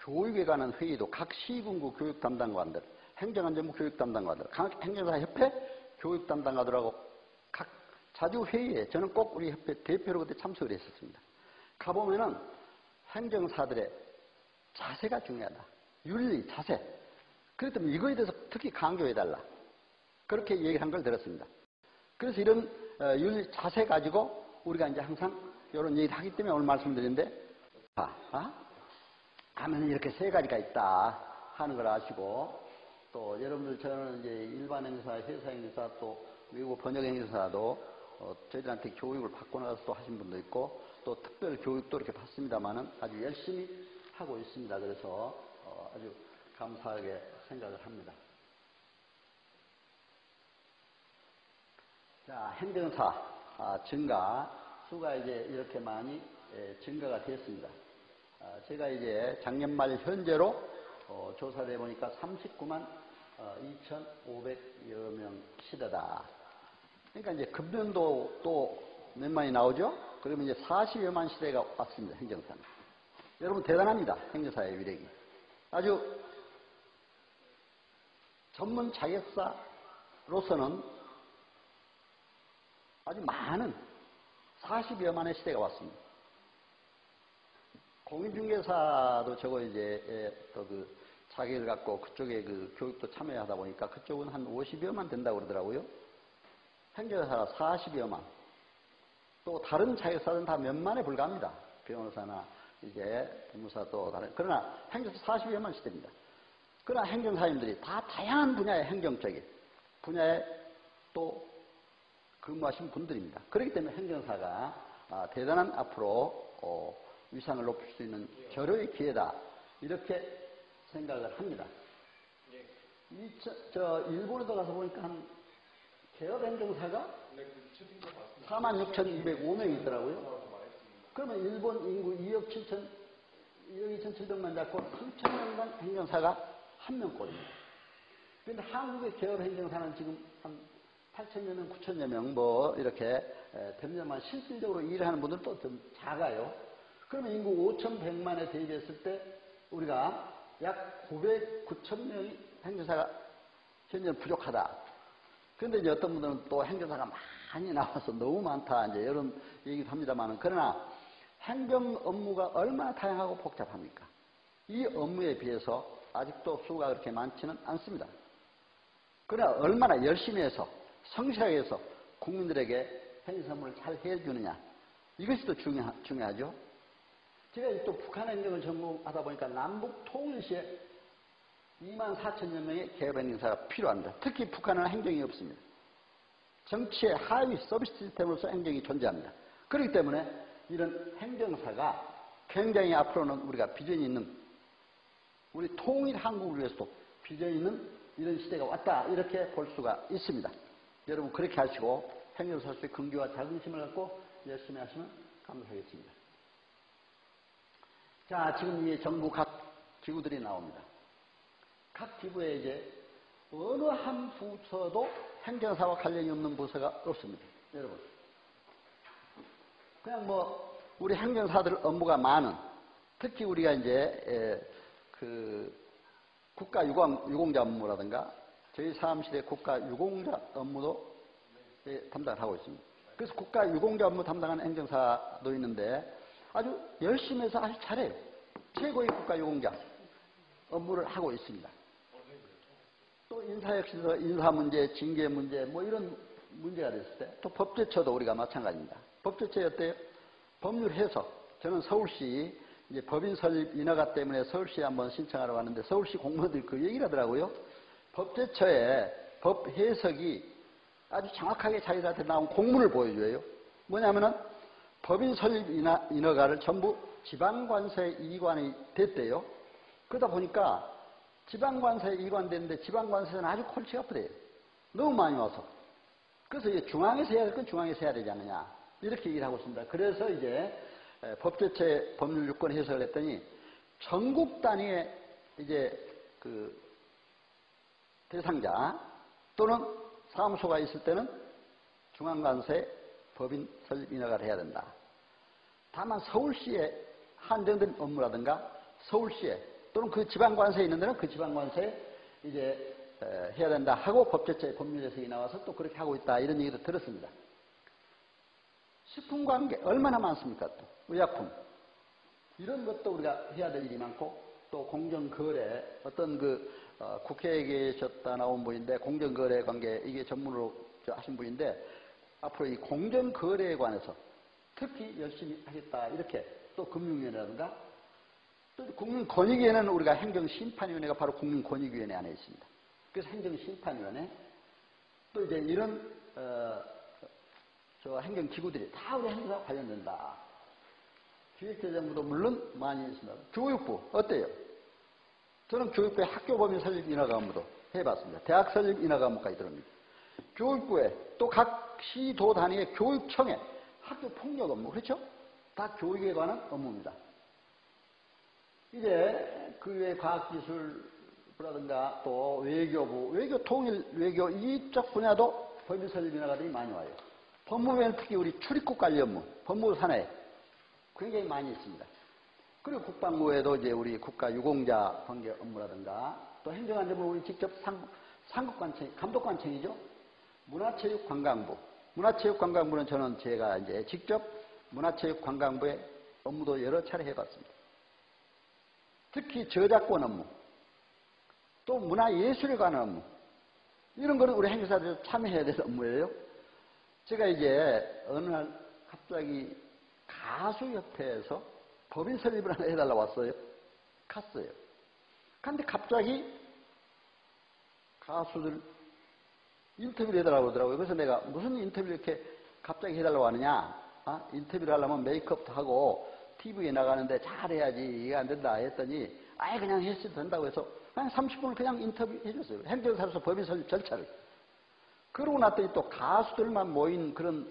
교육에 관한 회의도 각 시군구 교육 담당관들, 행정안전부 교육 담당관들, 각 행정사 협회 교육 담당관들하고 각 자주 회의에 저는 꼭 우리 협회 대표로 그때 참석을 했었습니다. 가보면은 행정사들의 자세가 중요하다. 윤리, 자세. 그렇기 때문에 이거에 대해서 특히 강조해달라. 그렇게 얘기한 걸 들었습니다. 그래서 이런 윤리, 자세 가지고 우리가 이제 항상 이런 얘기를 하기 때문에 오늘 말씀드리는데, 하면 이렇게 세 가지가 있다 하는 걸 아시고, 또 여러분들 저는 이제 일반 행사, 회사 행사, 또 외국 번역 행사도 저희들한테 교육을 받고 나서 또 하신 분도 있고, 또 특별 교육도 이렇게 받습니다만은 아주 열심히 하고 있습니다. 그래서 아주 감사하게 생각을 합니다. 자, 행정사 증가 수가 이제 이렇게 많이 증가가 됐습니다. 제가 이제 작년 말 현재로 조사를 해보니까 39만 2,500여 명 시대다. 그러니까 이제 금년도 또 몇 만이 나오죠? 그러면 이제 40여만 시대가 왔습니다. 행정사는. 여러분 대단합니다. 행정사의 위력이. 아주 전문 자격사로서는 아주 많은 40여만의 시대가 왔습니다. 공인중개사도 저거 이제 또 그 자격을 갖고 그쪽에 그 교육도 참여하다 보니까 그쪽은 한 50여만 된다고 그러더라고요. 행정사가 40여만. 또 다른 자격사는 다 몇만에 불과합니다. 변호사나 이제 법무사도 다른. 그러나 행정사 40여만 시대입니다. 그러나 행정사님들이 다 다양한 분야의 행정적인 분야에 또 근무하신 분들입니다. 그렇기 때문에 행정사가 대단한 앞으로 위상을 높일 수 있는 절호의 기회다. 이렇게 생각을 합니다. 일본에도 가서 보니까 한 개업 행정사가 46,205명이 있더라고요. 그러면 일본 인구 2억 2,700만 잡고 3,000년간 행정사가 한 명꼴입니다. 그런데 한국의 개업 행정사는 지금 한 8,000여 명, 9,000여 명 뭐 이렇게 됩니다만 실질적으로 일하는 분들은 또 좀 작아요. 그러면 인구 5,100만에 대입했을 때 우리가 약 900,000명이 행정사가 현재는 부족하다. 그런데 이제 어떤 분들은 또 행정사가 많이 나와서 너무 많다. 이제 이런 얘기도 합니다만은 그러나 행정 업무가 얼마나 다양하고 복잡합니까? 이 업무에 비해서 아직도 수가 그렇게 많지는 않습니다. 그러나 얼마나 열심히 해서 성실하게 해서 국민들에게 행정 업무를 잘 해주느냐. 이것이 또 중요하죠. 제가 또 북한 행정을 전공하다 보니까 남북 통일 시에 24,000여 명의 개업 행정사가 필요합니다. 특히 북한은 행정이 없습니다. 정치의 하위 서비스 시스템으로서 행정이 존재합니다. 그렇기 때문에 이런 행정사가 굉장히 앞으로는 우리가 비전이 있는 우리 통일 한국을 위해서도 비전이 있는 이런 시대가 왔다. 이렇게 볼 수가 있습니다. 여러분 그렇게 하시고 행정사수의 긍지와 자긍심을 갖고 열심히 하시면 감사하겠습니다. 자, 지금 이 정부 각 기구들이 나옵니다. 각 기구에 이제 어느 한 부서도 행정사와 관련이 없는 부서가 없습니다. 여러분. 그냥 뭐 우리 행정사들 업무가 많은 특히 우리가 이제 그 국가 유공자 업무라든가 저희 사무실의 국가 유공자 업무도 담당을 하고 있습니다. 그래서 국가 유공자 업무 담당하는 행정사도 있는데 아주 열심히 해서 아주 잘해요. 최고의 국가 유공자 업무를 하고 있습니다. 또 인사 역시도 인사 문제, 징계 문제 뭐 이런 문제가 됐을 때 또 법제처도 우리가 마찬가지입니다. 법제처 어때요? 법률 해석. 저는 서울시 이제 법인 설립 인허가 때문에 서울시에 한번 신청하러 왔는데 서울시 공무원들이 그 얘기를 하더라고요. 법제처의 법 해석이 아주 정확하게 자기들한테 나온 공문을 보여줘요. 뭐냐면은 법인 설립 인허가를 전부 지방관서에 이관이 됐대요. 그러다 보니까 지방관서에 이관됐는데 지방관서는 아주 골치가 아프대요. 너무 많이 와서. 그래서 이제 중앙에서 해야 될 건 중앙에서 해야 되지 않느냐. 이렇게 얘기를 하고 있습니다. 그래서 이제 법제처의 법률 유권 해석을 했더니 전국 단위의 이제 그 대상자 또는 사무소가 있을 때는 중앙관서에 법인 설립 인허가를 해야 된다. 다만 서울시에 한정된 업무라든가 서울시에 또는 그 지방관세에 있는 데는 그 지방관세에 이제 해야 된다 하고 법제처의 법률에서 나와서 또 그렇게 하고 있다 이런 얘기도 들었습니다. 식품관계 얼마나 많습니까? 또 의약품 이런 것도 우리가 해야 될 일이 많고 또 공정거래 어떤 국회에 계셨다 나온 분인데 공정거래 관계 이게 전문으로 하신 분인데 앞으로 이 공정거래에 관해서 특히 열심히 하겠다 이렇게 또 금융위원회라든가 또 국민권익위원회는 우리가 행정심판위원회가 바로 국민권익위원회 안에 있습니다. 그래서 행정심판위원회 또 이제 이런 행정기구들이 다 우리 행정과 관련된다. 기획재정부도 물론 많이 있습니다. 교육부 어때요? 저는 교육부의 학교법인 설립 인하과목도 해봤습니다. 대학 설립 인하과목까지 들어옵니다. 교육부에 또 각 시도 단위의 교육청에 학교 폭력 업무 그렇죠? 다 교육에 관한 업무입니다. 이제 그 외 과학기술부라든가 또 외교부, 외교 통일, 외교 이쪽 분야도 법인 설립 인하가들이 많이 와요. 법무부에는 특히 우리 출입국 관리 업무, 법무부 산하에 굉장히 많이 있습니다. 그리고 국방부에도 이제 우리 국가 유공자 관계 업무라든가 또 행정안전부 우리 직접 상급관청, 감독관청이죠. 문화체육관광부. 문화체육관광부는 저는 제가 이제 직접 문화체육관광부의 업무도 여러 차례 해봤습니다. 특히 저작권 업무, 또 문화예술에 관한 업무, 이런 거는 우리 행사들에서 참여해야 되는 업무예요. 제가 이제 어느 날 갑자기 가수협회에서 법인 설립을 하나 해달라고 왔어요. 갔어요. 근데 갑자기 가수들 인터뷰를 해달라고 그러더라고요. 그래서 내가 무슨 인터뷰를 이렇게 갑자기 해달라고 하느냐. 인터뷰를 하려면 메이크업도 하고 TV에 나가는데 잘해야지 이게 안 된다 했더니 아예 그냥 했어도 된다고 해서 그냥 30분을 그냥 인터뷰 해줬어요. 행정사로서 법인 설립 절차를. 그러고 났더니 또 가수들만 모인 그런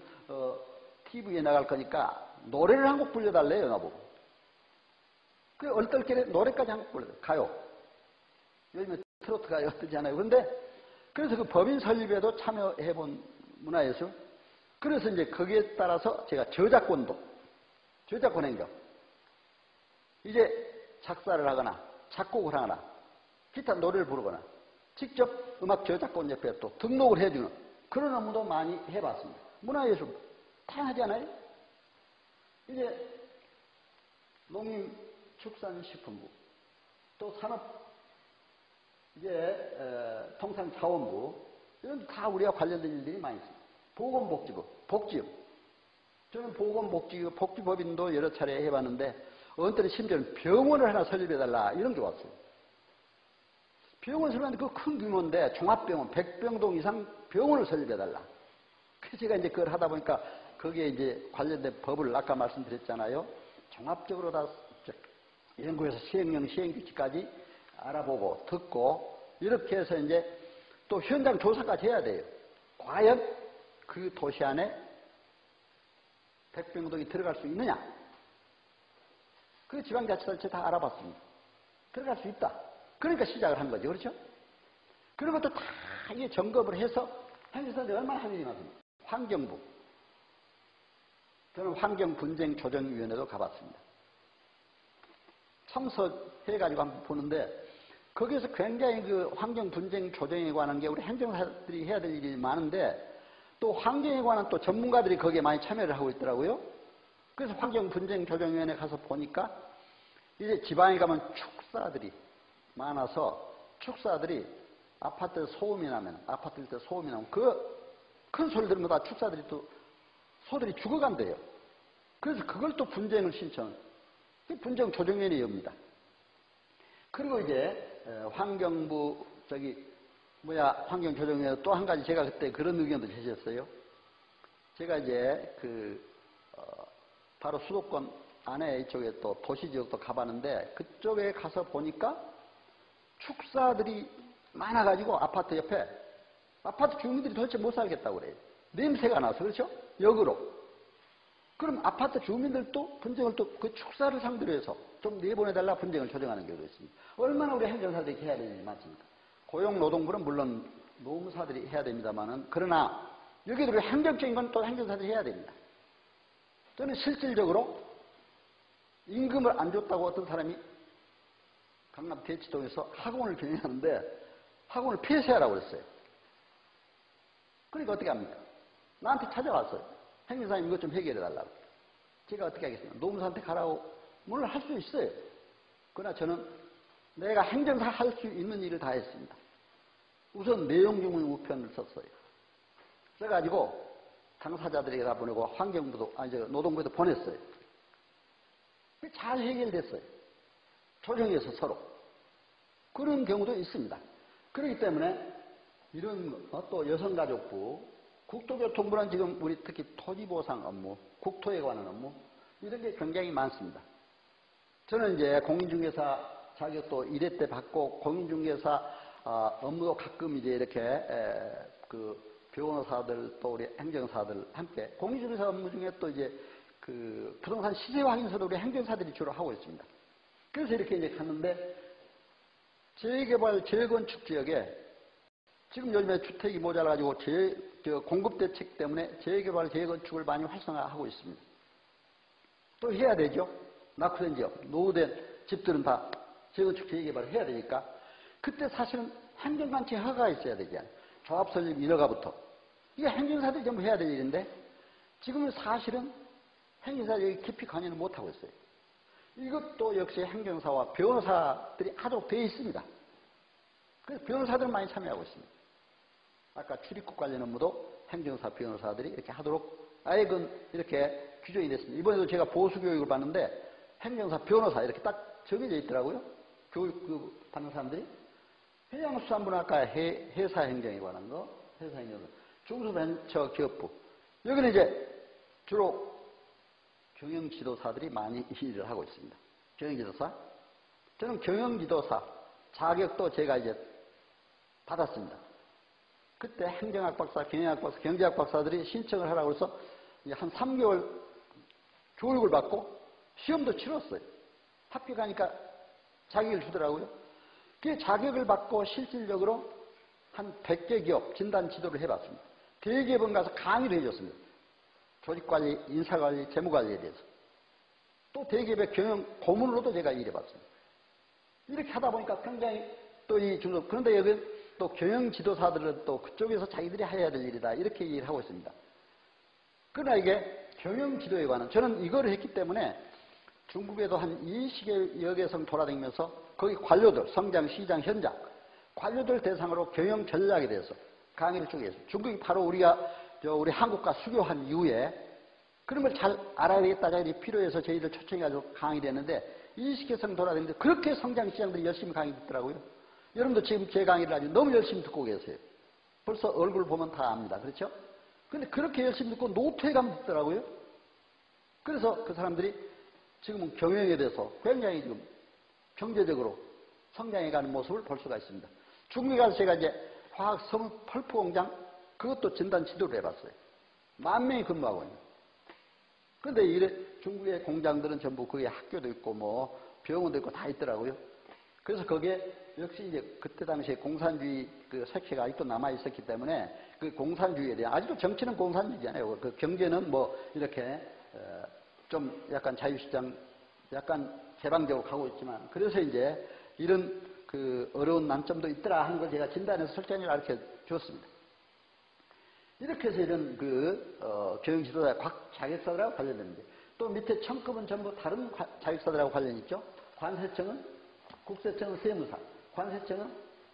TV에 나갈 거니까 노래를 한 곡 불러달래요, 나보고. 그 얼떨결에 노래까지 한 곡 불러요. 가요. 요즘에 트로트 가요 뜨지 않아요. 그런데 그래서 그 법인 설립에도 참여해본 문화예술. 그래서 이제 거기에 따라서 제가 저작권 행정. 이제 작사를 하거나 작곡을 하거나 기타 노래를 부르거나 직접 음악 저작권 옆에 또 등록을 해주는 그런 업무도 많이 해봤습니다. 문화예술 다양하지 않아요? 이제 농림축산식품부 또 산업 이제 통상자원부 이런 다 우리와 관련된 일들이 많이 있습니다. 보건복지부, 복지업. 저는 보건복지업, 복지법인도 여러 차례 해봤는데 어느 때는 심지어는 병원을 하나 설립해달라 이런 게 왔어요. 병원 설립하는데 그 큰 규모인데 종합병원 100병동 이상 병원을 설립해달라. 그래서 제가 이제 그걸 하다 보니까 거기에 이제 관련된 법을 아까 말씀드렸잖아요. 종합적으로 다 연구해서 시행령, 시행규칙까지 알아보고 듣고 이렇게 해서 이제 또 현장 조사까지 해야 돼요. 과연 그 도시 안에 백병동이 들어갈 수 있느냐? 그 지방자치단체 다 알아봤습니다. 들어갈 수 있다. 그러니까 시작을 한 거죠. 그렇죠? 그런 것도 다 이게 점검을 해서 행정사들이 얼마나 할 일이 많습니다. 환경부. 저는 환경분쟁조정위원회도 가봤습니다. 참석해가지고 한번 보는데 거기에서 굉장히 그 환경분쟁조정에 관한 게 우리 행정사들이 해야 될 일이 많은데 또 환경에 관한 또 전문가들이 거기에 많이 참여를 하고 있더라고요. 그래서 환경분쟁조정위원회 가서 보니까 이제 지방에 가면 축사들이 많아서 축사들이 아파트에 소음이 나면 그 큰 소리 들으면 다 축사들이 또 소들이 죽어간대요. 그래서 그걸 또 분쟁을 신청. 분쟁조정위원회에 엽니다. 그리고 이제 환경부 환경조정위원회 또 한 가지 제가 그때 그런 의견도 제시했어요. 제가 이제 바로 수도권 안에 이쪽에 또 도시지역도 가봤는데 그쪽에 가서 보니까 축사들이 많아가지고 아파트 옆에 아파트 주민들이 도대체 못 살겠다고 그래요. 냄새가 나서 그렇죠? 역으로. 그럼 아파트 주민들도 분쟁을 또 그 축사를 상대로 해서 좀 내보내달라 분쟁을 조정하는 경우도 있습니다. 얼마나 우리 행정사들이 해야 되는 일이 많습니까? 고용노동부는 물론 노무사들이 해야 됩니다만은 그러나 여기도 행정적인 건 또 행정사들이 해야 됩니다. 저는 실질적으로 임금을 안 줬다고 어떤 사람이 강남 대치동에서 학원을 경영하는데 학원을 폐쇄하라고 그랬어요. 그러니까 어떻게 합니까? 나한테 찾아왔어요. 행정사님 이것 좀 해결해 달라고. 제가 어떻게 하겠습니까? 노무사한테 가라고. 물론 할 수 있어요. 그러나 저는 내가 행정사 할 수 있는 일을 다 했습니다. 우선 내용증의 우편을 썼어요. 써가지고 당사자들에게 다 보내고 환경부도, 노동부에도 보냈어요. 잘 해결됐어요. 조정해서 서로. 그런 경우도 있습니다. 그렇기 때문에 이런 또 여성가족부, 국토교통부는 지금 우리 특히 토지보상 업무, 국토에 관한 업무, 이런 게 굉장히 많습니다. 저는 이제 공인중개사 자격도 1회 때 받고 공인중개사 업무도 가끔 이제 이렇게 그 변호사들 또 우리 행정사들 함께 공인중개사 업무 중에 또 이제 그 부동산 시세 확인서도 우리 행정사들이 주로 하고 있습니다. 그래서 이렇게 이제 갔는데 재개발 재건축 지역에 지금 요즘에 주택이 모자라가지고 공급 대책 때문에 재개발 재건축을 많이 활성화하고 있습니다. 또 해야 되죠. 낙후된 지역, 노후된 집들은 다 재건축 재개발을 해야 되니까 그때 사실은 행정관청 허가가 있어야 되지 않아요. 조합 설립 인허가부터. 이게 행정사들이 전부 해야 될 일인데 지금은 사실은 행정사들이 깊이 관여는 못하고 있어요. 이것도 역시 행정사와 변호사들이 하도록 되어 있습니다. 그래서 변호사들은 많이 참여하고 있습니다. 아까 출입국 관련 업무도 행정사, 변호사들이 이렇게 하도록 아예 이렇게 규정이 됐습니다. 이번에도 제가 보수교육을 받는데 행정사, 변호사 이렇게 딱 정해져 있더라고요. 교육 받는 사람들이. 해양수산부는 아까 회사 행정에 관한 거, 회사 행정, 중소벤처기업부. 여기는 이제 주로 경영지도사들이 많이 일을 하고 있습니다. 경영지도사. 저는 경영지도사 자격도 제가 이제 받았습니다. 그때 행정학 박사, 경영학 박사, 경제학 박사들이 신청을 하라고 해서 한 3개월 교육을 받고 시험도 치렀어요. 학교 가니까 자격을 주더라고요. 그 자격을 받고 실질적으로 한 100개 기업 진단 지도를 해봤습니다. 대기업은 가서 강의를 해줬습니다. 조직관리, 인사관리, 재무관리에 대해서. 또 대기업의 경영 고문으로도 제가 일해봤습니다. 이렇게 하다 보니까 굉장히 또 이 중소, 그런데 여기 또 경영 지도사들은 또 그쪽에서 자기들이 해야 될 일이다. 이렇게 얘기를 하고 있습니다. 그러나 이게 경영 지도에 관한, 저는 이거를 했기 때문에 중국에도 한 20여 개성 돌아다니면서 거기 관료들, 성장, 시장, 현장, 관료들 대상으로 경영 전략에 대해서 강의를 쭉 했어요. 중국이 바로 우리 한국과 수교한 이후에 그런 걸 잘 알아야 되겠다. 자기들이 필요해서 저희들 초청해가지고 강의를 했는데 20개 성 돌아다니는데 그렇게 성장 시장들이 열심히 강의 듣더라고요. 여러분도 지금 제 강의를 아주 너무 열심히 듣고 계세요. 벌써 얼굴 보면 다 압니다. 그렇죠? 근데 그렇게 열심히 듣고 노트에 가면 듣더라고요. 그래서 그 사람들이 지금은 경영에 대해서 굉장히 지금 경제적으로 성장해가는 모습을 볼 수가 있습니다. 중국에 가서 제가 이제 화학 성분 펄프 공장 그것도 진단 지도를 해봤어요. 10,000명이 근무하고 있는. 그런데 이래 중국의 공장들은 전부 거기에 학교도 있고 뭐 병원도 있고 다 있더라고요. 그래서 거기에 역시 이제 그때 당시에 공산주의 그 색채가 아직도 남아 있었기 때문에 그 공산주의에 대한 아직도 정치는 공산주의잖아요. 그 경제는 뭐 이렇게 좀 약간 자유시장 약간 개방적으로 가고 있지만 그래서 이제 이런 그 어려운 난점도 있더라 하는 걸 제가 진단해서 설정을 가르쳐 주었습니다. 이렇게 해서 이런 경영지도자 자격사들하고 관련되는데 또 밑에 청급은 전부 다른 자격사들하고 관련이 있죠. 관세청은 국세청은 세무사, 관세청은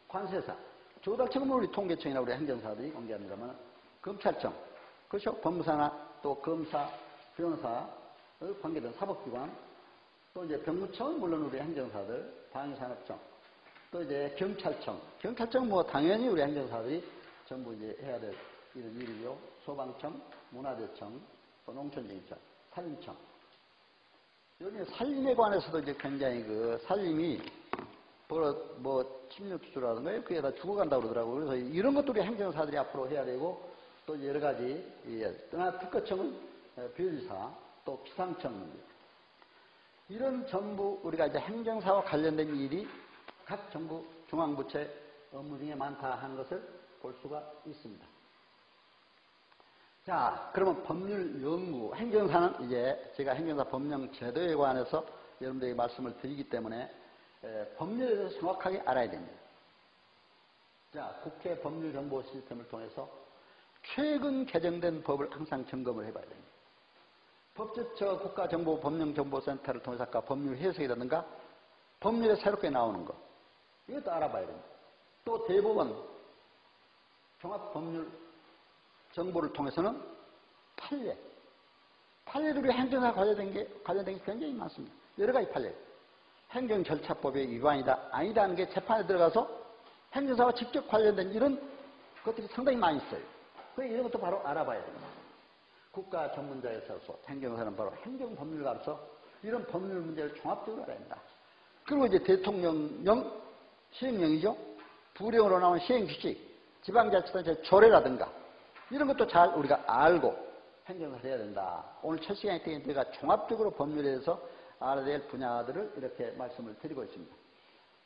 관세사, 조달청은 우리 통계청이나 우리 행정사들이 관계합니다만 검찰청, 그렇죠? 법무사나 또 검사, 변호사 관계된 사법기관, 또 이제 병무청은 물론 우리 행정사들, 방위산업청, 또 이제 경찰청 뭐 당연히 우리 행정사들이 전부 이제 해야 될 이런 일이요. 소방청, 문화재청, 또 농촌진흥청, 산림청. 요즘에 산림에 관해서도 이제 굉장히 그 산림이 뭐 침입수라든가 그게 다 죽어간다고 그러더라고요. 그래서 이런 것들이 행정사들이 앞으로 해야 되고 또 여러 가지 특허청은 비유지사, 또 기상청 이런 전부 우리가 이제 행정사와 관련된 일이 각 정부 중앙부처 업무 중에 많다 하는 것을 볼 수가 있습니다. 자, 그러면 법률 연구, 행정사는 이제 제가 행정사 법령 제도에 관해서 여러분들에게 말씀을 드리기 때문에 법률에 대해서 정확하게 알아야 됩니다. 자, 국회 법률정보 시스템을 통해서 최근 개정된 법을 항상 점검을 해봐야 됩니다. 국가정보법령정보센터를 통해서 아까 법률 해석이라든가 법률에 새롭게 나오는 거, 이것도 알아봐야 됩니다. 또 대법원 종합법률 정보를 통해서는 판례를 우리 행정사 관련된 게 굉장히 많습니다. 여러 가지 판례. 행정절차법의 위반이다, 아니다 하는 게 재판에 들어가서 행정사와 직접 관련된 이런 것들이 상당히 많이 있어요. 그래서 이런 것도 바로 알아봐야 됩니다. 국가 전문자에서 행정사는 바로 행정법률가로서 이런 법률 문제를 종합적으로 알아야 된다. 그리고 이제 대통령령, 시행령이죠. 부령으로 나온 시행규칙, 지방자치단체 조례라든가 이런 것도 잘 우리가 알고 행정을 해야 된다. 오늘 첫 시간에 제가 종합적으로 법률에 대해서 알아야 될 분야들을 이렇게 말씀을 드리고 있습니다.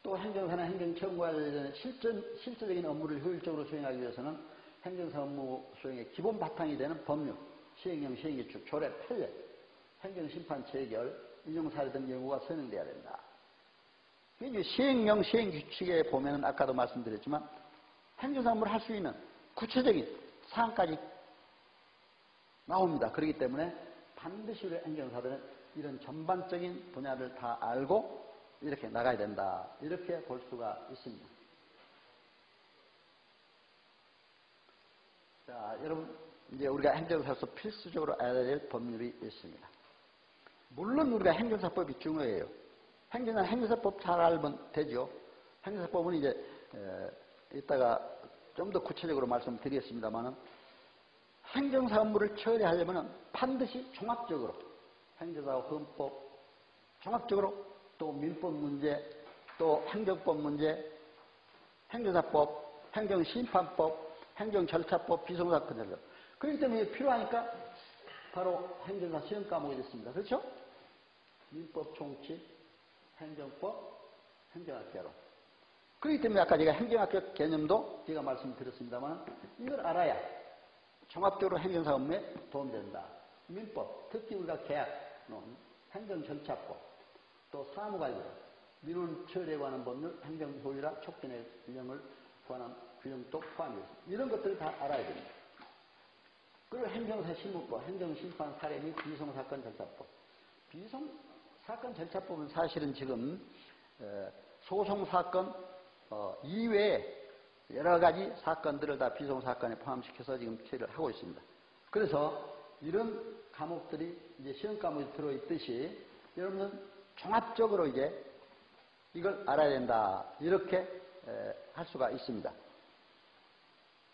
또 행정사나 행정처분과 관련된 실질적인 업무를 효율적으로 수행하기 위해서는 행정사 업무 수행의 기본 바탕이 되는 법률, 시행령, 시행규칙, 조례, 판례, 행정심판 체결, 인용사례 등 연구가 선행돼야 된다. 이제 시행령, 시행규칙에 보면은 아까도 말씀드렸지만 행정사 업무를 할 수 있는 구체적인 사항까지 나옵니다. 그렇기 때문에 반드시 우리 행정사들은 이런 전반적인 분야를 다 알고 이렇게 나가야 된다. 이렇게 볼 수가 있습니다. 자, 여러분, 이제 우리가 행정사로서 필수적으로 알아야 될 법률이 있습니다. 물론 우리가 행정사법이 중요해요. 행정사법 잘 알면 되죠. 행정사법은 이제 이따가 좀 더 구체적으로 말씀드리겠습니다만은 행정사 업무를 처리하려면 반드시 종합적으로 행정사와 헌법, 종합적으로 또 민법 문제, 또 행정법 문제, 행정사법, 행정심판법, 행정절차법, 비송사건 절차. 그렇기 때문에 필요하니까 바로 행정사 시험 과목이 됐습니다. 그렇죠? 민법 총칙, 행정법, 행정학개론. 그렇기 때문에 아까 제가 행정학교 개념도 제가 말씀드렸습니다만 이걸 알아야 종합적으로 행정사 업무에 도움된다. 민법, 특히 우리가 계약론, 행정절차법, 또 사무관련, 민원 처리에 관한 법률, 행정효율화 촉진의 균형을 관한 규정도 포함되어 있습니다. 이런 것들을 다 알아야 됩니다. 그리고 행정사 실무법, 행정심판 사례 및 비송사건 절차법. 비송사건 절차법은 사실은 지금 소송사건 이외에 여러 가지 사건들을 다 비송사건에 포함시켜서 지금 처리를 하고 있습니다. 그래서 이런 과목들이 이제 시험 과목에 들어있듯이 여러분은 종합적으로 이제 이걸 알아야 된다. 이렇게 할 수가 있습니다.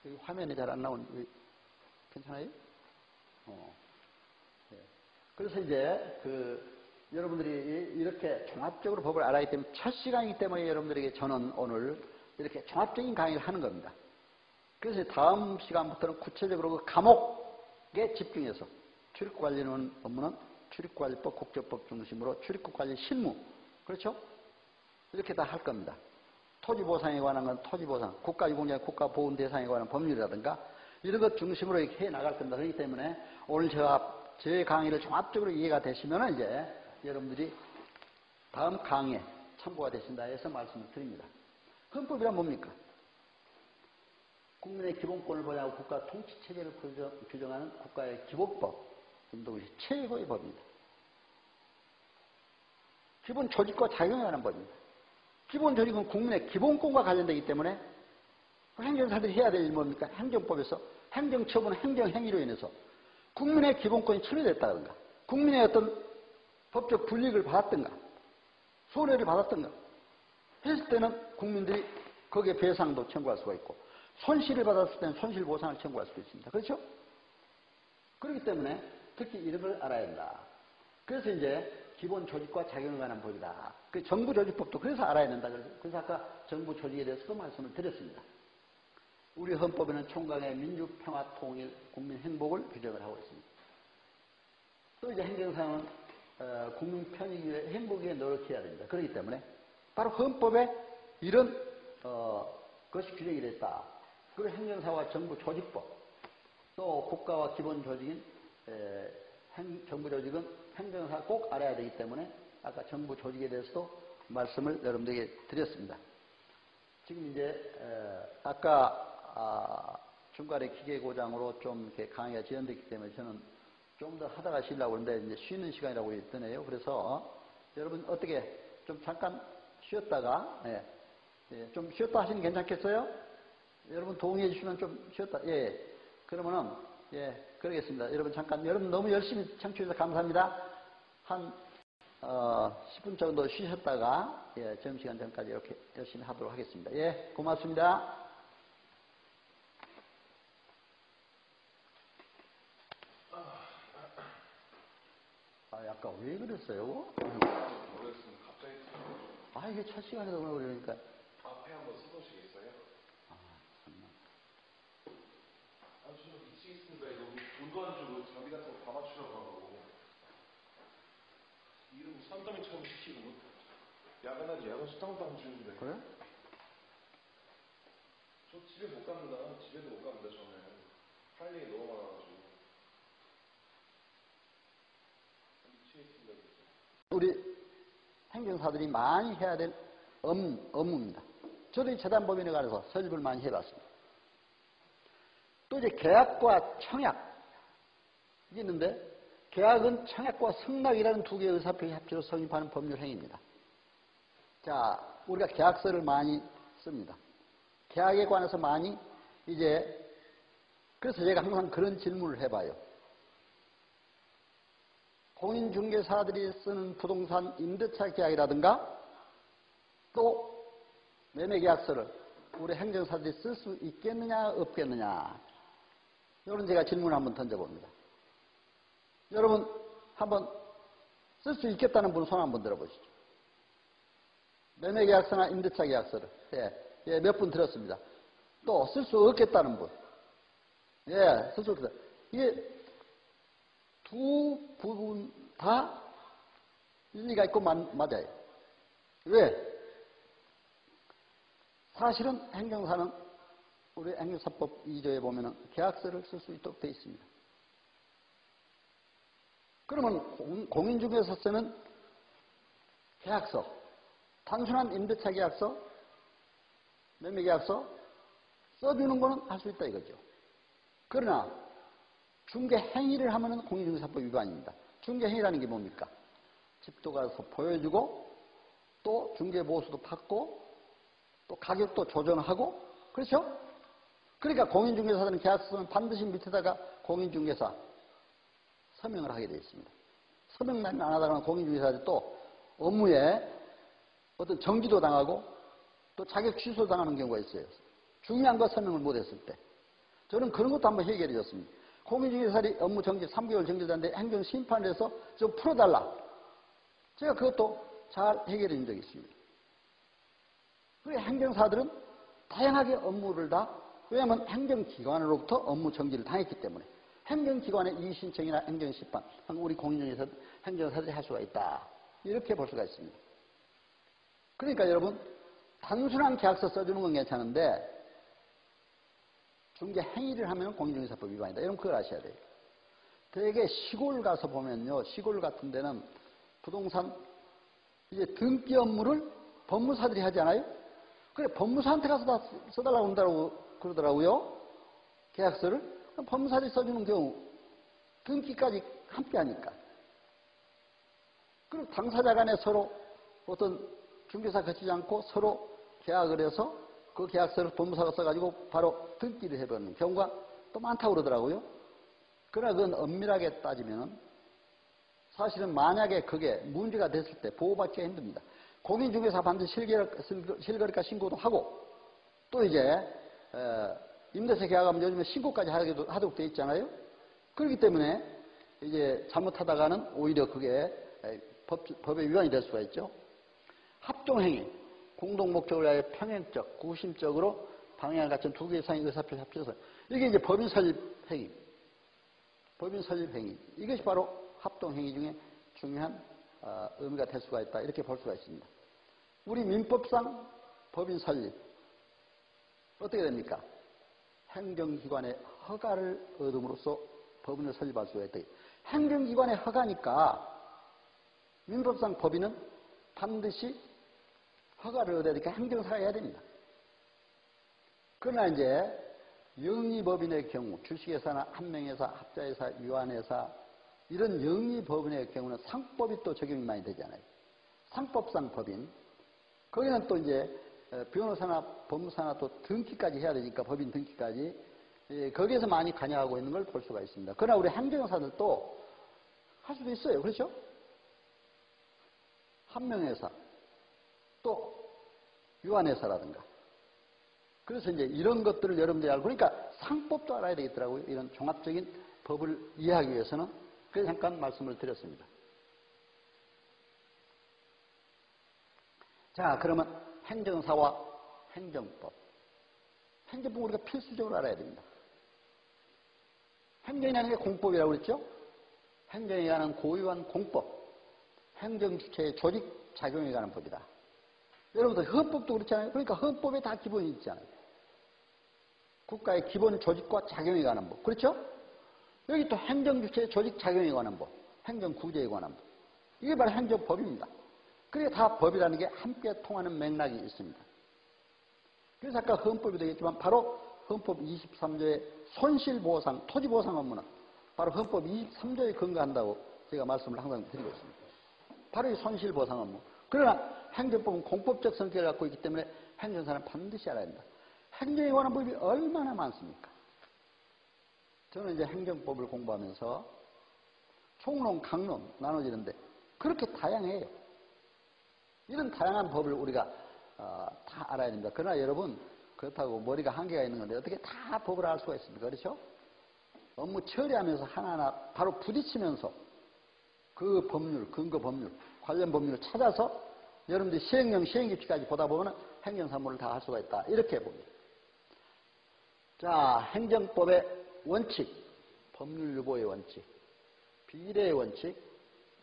여기 화면이 잘 안 나오는, 괜찮아요? 네. 그래서 이제 여러분들이 이렇게 종합적으로 법을 알아야 되면 첫 시간이기 때문에 여러분들에게 저는 오늘 이렇게 종합적인 강의를 하는 겁니다. 그래서 다음 시간부터는 구체적으로 그 과목에 집중해서 출입국 관리 업무는 출입국관리법, 국제법 중심으로 출입국관리 실무, 그렇죠? 이렇게 다 할 겁니다. 토지보상에 관한 건 토지보상, 국가유공자, 국가보훈 대상에 관한 법률이라든가 이런 것 중심으로 이렇게 해 나갈 겁니다. 그렇기 때문에 오늘 제 강의를 종합적으로 이해가 되시면 이제 여러분들이 다음 강의에 참고가 되신다 해서 말씀을 드립니다. 헌법이란 뭡니까? 국민의 기본권을 보장하고 국가 통치체제를 규정하는 국가의 기본법, 이것이 최고의 법입니다. 기본 조직과 작용에 관한 법입니다. 기본 조직은 국민의 기본권과 관련되기 때문에 행정사들이 해야 될 일은 뭡니까? 행정법에서 행정처분, 행정행위로 인해서 국민의 기본권이 침해됐다든가 국민의 어떤 법적 불이익을 받았던가 손해를 받았던가 했을 때는 국민들이 거기에 배상도 청구할 수가 있고 손실을 받았을 때는 손실보상을 청구할 수도 있습니다. 그렇죠? 그렇기 때문에 특히 이런 걸 알아야 한다. 그래서 이제 기본 조직과 작용에 관한 법이다. 그 정부 조직법도 그래서 알아야 된다. 그래서 아까 정부 조직에 대해서도 말씀을 드렸습니다. 우리 헌법에는 총각의 민주, 평화, 통일, 국민 행복을 규정을 하고 있습니다. 또 이제 행정사는 국민 편익 위해 행복 위해 노력해야 됩니다. 그렇기 때문에 바로 헌법에 이런 것이 규정이 됐다. 그리고 행정사와 정부 조직법, 또 국가와 기본 조직인 정부 조직은 행정사 꼭 알아야 되기 때문에 아까 정부 조직에 대해서도 말씀을 여러분들에게 드렸습니다. 지금 이제 아까 중간에 기계고장으로 좀 이렇게 강의가 지연됐기 때문에 저는 좀 더 하다가 쉬려고 하는데 이제 쉬는 시간이라고 했더네요. 그래서 여러분 어떻게 좀 잠깐 쉬었다가 좀 쉬었다 하시면 괜찮겠어요? 여러분 동의해 주시면 좀 쉬었다. 그러면은 그러겠습니다. 여러분 잠깐 여러분 너무 열심히 청취해 주셔서 감사합니다. 한 10분 정도 쉬셨다가 점심시간 전까지 이렇게 열심히 하도록 하겠습니다. 고맙습니다. 약간 왜 그랬어요? 모르겠습니다. 갑자기 이게 첫 시간에 너무 그러니까 앞에 한번 써보시겠어요? 정말. 좀 미치겠습니다. 이거 돈도 안 주고 자기 같은 거 다 맞추려고 하고 이름 산더미처럼 시키고 야간하지 야간 수당도 안 주는데 그래? 저 집에 못 갑니다. 집에도 못 갑니다. 저는 할 일이 너무 많아가지고 미치겠습니다. 우리 행정사들이 많이 해야 될 업무입니다. 저도 이 재단법인에 관해서 설립을 많이 해봤습니다. 또 이제 계약과 청약 이게 있는데 계약은 청약과 승낙이라는 두 개의 의사표시 합치로 성립하는 법률 행위입니다. 자, 우리가 계약서를 많이 씁니다. 계약에 관해서 많이 그래서 제가 항상 그런 질문을 해봐요. 공인중개사들이 쓰는 부동산 임대차 계약이라든가 또 매매계약서를 우리 행정사들이 쓸 수 있겠느냐 없겠느냐 이런 제가 질문을 한번 던져봅니다. 여러분 한번 쓸 수 있겠다는 분 손 한번 들어보시죠. 매매계약서나 임대차 계약서를 몇 분 들었습니다. 또 쓸 수 없겠다는 분 쓸 수 없겠다. 이게 두 부분 다 일리가 있고 맞아요. 왜? 사실은 행정사는 우리 행정사법 2조에 보면은 계약서를 쓸 수 있도록 되어 있습니다. 그러면 공인중개사 쓰는 계약서, 단순한 임대차 계약서, 매매계약서 써주는 거는 할 수 있다 이거죠. 그러나 중개 행위를 하면은 공인중개사법 위반입니다. 중개 행위라는 게 뭡니까? 집도 가서 보여주고 또 중개 보수도 받고 또 가격도 조정하고 그렇죠? 그러니까 공인중개사들은 계약서는 반드시 밑에다가 공인중개사 서명을 하게 되어 있습니다. 서명만 안 하다가 공인중개사들이 또 업무에 어떤 정지도 당하고 또 자격 취소 당하는 경우가 있어요. 중요한 거 서명을 못했을 때. 저는 그런 것도 한번 해결해 줬습니다. 공인중개사들이 업무 정지 3개월 정지되는데 행정심판을 해서 좀 풀어달라. 제가 그것도 잘 해결해 준 적이 있습니다. 그리고 행정사들은 다양하게 업무를 왜냐하면 행정기관으로부터 업무 정지를 당했기 때문에 행정기관의 이의신청이나 행정심판, 우리 공인중개사 행정사들이 할 수가 있다. 이렇게 볼 수가 있습니다. 그러니까 여러분 단순한 계약서 써주는 건 괜찮은데 중개 행위를 하면 공인중개사법 위반이다. 여러분 그걸 아셔야 돼요. 되게 시골 가서 보면요. 시골 같은 데는 부동산 등기 업무를 법무사들이 하지 않아요? 그래 법무사한테 가서 다 써달라고 한다고 그러더라고요. 계약서를. 법무사들이 써주는 경우 등기까지 함께 하니까. 그리고 당사자 간에 서로 어떤 중개사 거치지 않고 서로 계약을 해서 그 계약서를 법무사가 써가지고 바로 등기를 해버리는 경우가 또 많다고 그러더라고요. 그러나 그건 엄밀하게 따지면 사실은 만약에 그게 문제가 됐을 때 보호받기가 힘듭니다. 공인중개사 반드시 실거래가 신고도 하고 또 임대차 계약하면 요즘에 신고까지 하도록 되어 있잖아요. 그렇기 때문에 잘못하다가는 오히려 그게 법의 위반이 될 수가 있죠. 합종행위, 공동목적을 위하여 평행적, 구심적으로 방향을 갖춘 두 개 이상의 의사표를 합쳐서 이게 법인 설립 행위. 법인 설립 행위. 이것이 바로 합동행위 중에 중요한 의미가 될 수가 있다. 이렇게 볼 수가 있습니다. 우리 민법상 법인 설립 어떻게 됩니까? 행정기관의 허가를 얻음으로써 법인을 설립할 수가 있다. 행정기관의 허가니까 민법상 법인은 반드시 허가를 얻어야 되니까 행정사가 해야 됩니다. 그러나 이제 영리법인의 경우, 주식회사나 한명회사, 합자회사, 유한회사 이런 영리법인의 경우는 상법이 또 적용이 많이 되잖아요. 상법상 법인. 거기는 또 이제 변호사나 법무사나 또 등기까지 해야 되니까 법인 등기까지 거기에서 많이 관여하고 있는 걸 볼 수가 있습니다. 그러나 우리 행정사들도 할 수도 있어요. 그렇죠? 한명회사 또 유한회사라든가. 그래서 이제 이런 것들을 여러분들이 알고 그러니까 상법도 알아야 되겠더라고요. 이런 종합적인 법을 이해하기 위해서는. 그래서 잠깐 말씀을 드렸습니다. 자, 그러면 행정사와 행정법. 행정법 우리가 필수적으로 알아야 됩니다. 행정이라는 게 공법이라고 그랬죠? 행정에 관한 고유한 공법. 행정주체의 조직 작용에 관한 법이다. 여러분들 헌법도 그렇잖아요. 그러니까 헌법에 다 기본이 있잖아요. 국가의 기본 조직과 작용에 관한 법. 그렇죠? 여기 또 행정주체의 조직 작용에 관한 법. 행정구제에 관한 법. 이게 바로 행정법입니다. 그게 다 법이라는 게 함께 통하는 맥락이 있습니다. 그래서 아까 헌법이 되겠지만 바로 헌법 23조의 손실보상, 토지보상 업무는 바로 헌법 23조에 근거한다고 제가 말씀을 항상 드리고 있습니다. 바로 이 손실보상 업무. 그러나 행정법은 공법적 성격을 갖고 있기 때문에 행정사는 반드시 알아야 합니다. 행정에 관한 법이 얼마나 많습니까? 저는 이제 행정법을 공부하면서 총론, 강론 나눠지는데 그렇게 다양해요. 이런 다양한 법을 우리가 다 알아야 됩니다. 그러나 여러분 그렇다고 머리가 한계가 있는 건데 어떻게 다 법을 알 수가 있습니까? 그렇죠? 업무 처리하면서 하나하나 바로 부딪히면서 그 법률, 근거 법률, 관련 법률을 찾아서 여러분들이 시행령, 시행규칙까지 보다 보면 행정사무를 다 할 수가 있다. 이렇게 봅니다. 자, 행정법의 원칙, 법률유보의 원칙, 비례의 원칙,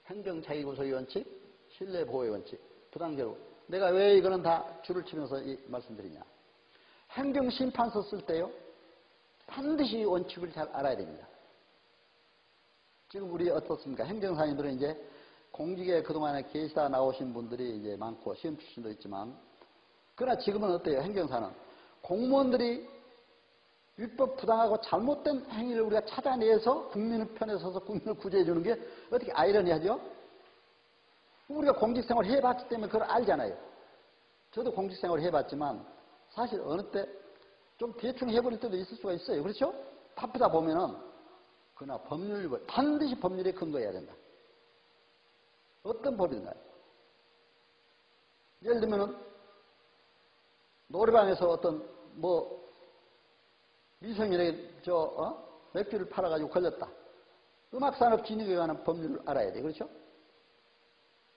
행정자기구속의 원칙, 신뢰보호의 원칙, 부당제로. 내가 왜 이거는 다 줄을 치면서 말씀드리냐. 행정심판서 쓸 때요, 반드시 이 원칙을 잘 알아야 됩니다. 지금 우리 어떻습니까? 행정사님들은 이제 공직에 그동안에 계시다 나오신 분들이 이제 많고 시험 출신도 있지만, 그러나 지금은 어때요? 행정사는 공무원들이 위법 부당하고 잘못된 행위를 우리가 찾아내서 국민의 편에 서서 국민을 구제해 주는 게 어떻게 아이러니하죠? 우리가 공직생활 해봤기 때문에 그걸 알잖아요. 저도 공직생활 해봤지만 사실 어느 때 좀 대충 해버릴 때도 있을 수가 있어요. 그렇죠? 바쁘다 보면은 그러나 법률, 반드시 법률에 근거해야 된다. 어떤 법인가요? 예를 들면은 노래방에서 어떤 미성년에게 맥주를 팔아가지고 걸렸다. 음악산업진흥에 관한 법률을 알아야 돼. 그렇죠?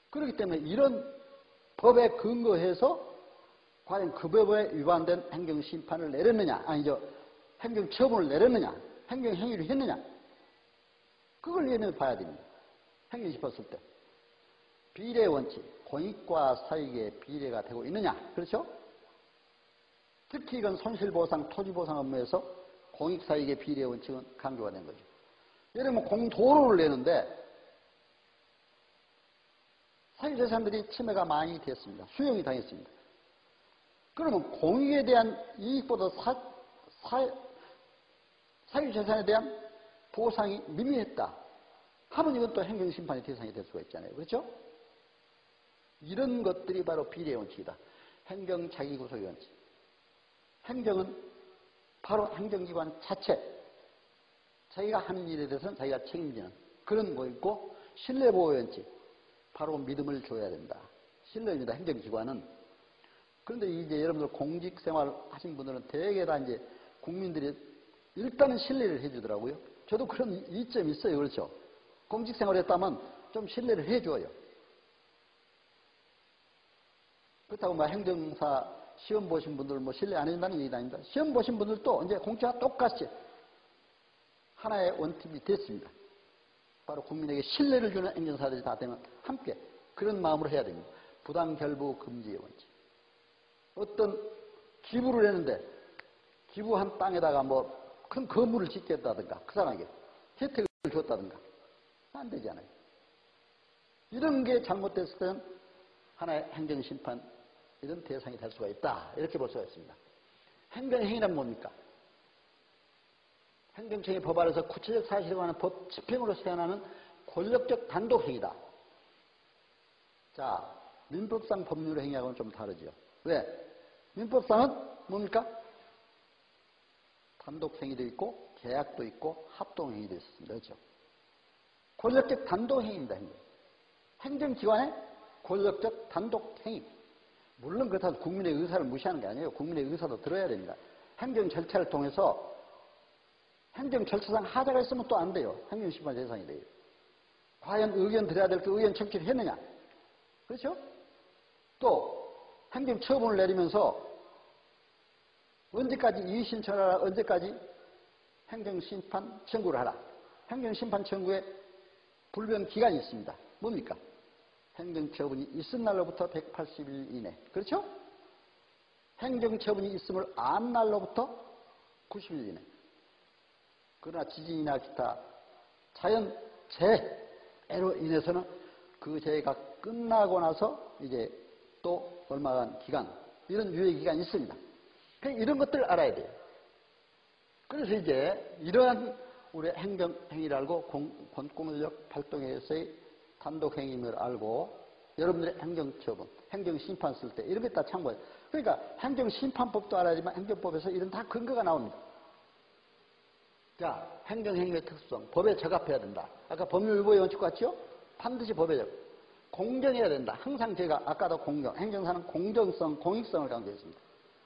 그렇기 때문에 이런 법에 근거해서 과연 그 법에 위반된 행정심판을 내렸느냐, 아니죠. 행정처분을 내렸느냐, 행정행위를 했느냐. 그걸 예면에 봐야 됩니다. 행정심판 쓸 때. 비례 원칙, 공익과 사익의 비례가 되고 있느냐. 그렇죠? 특히 이건 손실보상, 토지보상 업무에서 공익사익의 비례 원칙은 강조가 된 거죠. 예를 들면 공도로를 내는데 사유재산들이 침해가 많이 됐습니다. 수용이 당했습니다. 그러면 공익에 대한 이익보다 사유재산에 대한 보상이 미미했다 하면 이건 또 행정심판의 대상이 될 수가 있잖아요. 그렇죠? 이런 것들이 바로 비례 원칙이다. 행정자기구속의 원칙. 행정은 바로 행정기관 자체, 자기가 하는 일에 대해서는 자기가 책임지는 그런 거 있고, 신뢰보호의 원칙, 바로 믿음을 줘야 된다. 신뢰입니다. 행정기관은. 그런데 이제 여러분들 공직생활 하신 분들은 대개 다 이제 국민들이 일단은 신뢰를 해주더라고요. 저도 그런 이점이 있어요. 그렇죠? 공직생활 했다면 좀 신뢰를 해줘요. 그렇다고 막 행정사 시험 보신 분들 신뢰 안 해준다는 얘기가 아닙니다. 시험 보신 분들도 이제 공직과 똑같이 하나의 원칙이 됐습니다. 바로 국민에게 신뢰를 주는 행정사들이 다 되면 함께 그런 마음으로 해야 됩니다. 부당결부 금지의 원칙. 어떤 기부를 했는데 기부한 땅에다가 큰 건물을 짓겠다든가 그 사람에게 혜택을 줬다든가 안 되잖아요. 이런 게 잘못됐을 때는 하나의 행정심판 이런 대상이 될 수가 있다. 이렇게 볼 수가 있습니다. 행정행위란 뭡니까? 행정청의 법 아래서 구체적 사실에 관한 법 집행으로 수행하는 권력적 단독행위다. 자, 민법상 법률의 행위하고는 좀 다르죠. 왜? 민법상은 뭡니까? 단독행위도 있고 계약도 있고 합동행위도 있습니다. 그렇죠? 권력적 단독행위입니다. 행정기관의 권력적 단독행위. 물론 그렇다고 국민의 의사를 무시하는 게 아니에요. 국민의 의사도 들어야 됩니다. 행정 절차를 통해서 행정 절차상 하자가 있으면 또 안 돼요. 행정심판 대상이 돼요. 과연 의견 드려야 될 그 의견 청취를 했느냐. 그렇죠? 또 행정처분을 내리면서 언제까지 이의신청을 하라, 언제까지 행정심판 청구를 하라. 행정심판 청구에 불변 기간이 있습니다. 뭡니까? 행정처분이 있은 날로부터 180일 이내. 그렇죠? 행정처분이 있음을 안 날로부터 90일 이내. 그러나 지진이나 기타 자연재해로 인해서는 그 재해가 끝나고 나서 이제 또 얼마간 기간, 이런 유예 기간이 있습니다. 이런 것들을 알아야 돼요. 그래서 이제 이러한 우리 행정행위를 알고 권권력 발동에서의 단독행위임을 알고 여러분들의 행정처분, 행정심판 쓸 때 이런 게 다 참고해요. 그러니까 행정심판법도 알아야지만 행정법에서 이런 다 근거가 나옵니다. 자, 행정행위의 특수성, 법에 적합해야 된다. 아까 법률유보의 원칙 같죠? 반드시 법에 적합. 공정해야 된다. 항상 제가 아까도 공정, 행정사는 공정성, 공익성을 강조했습니다.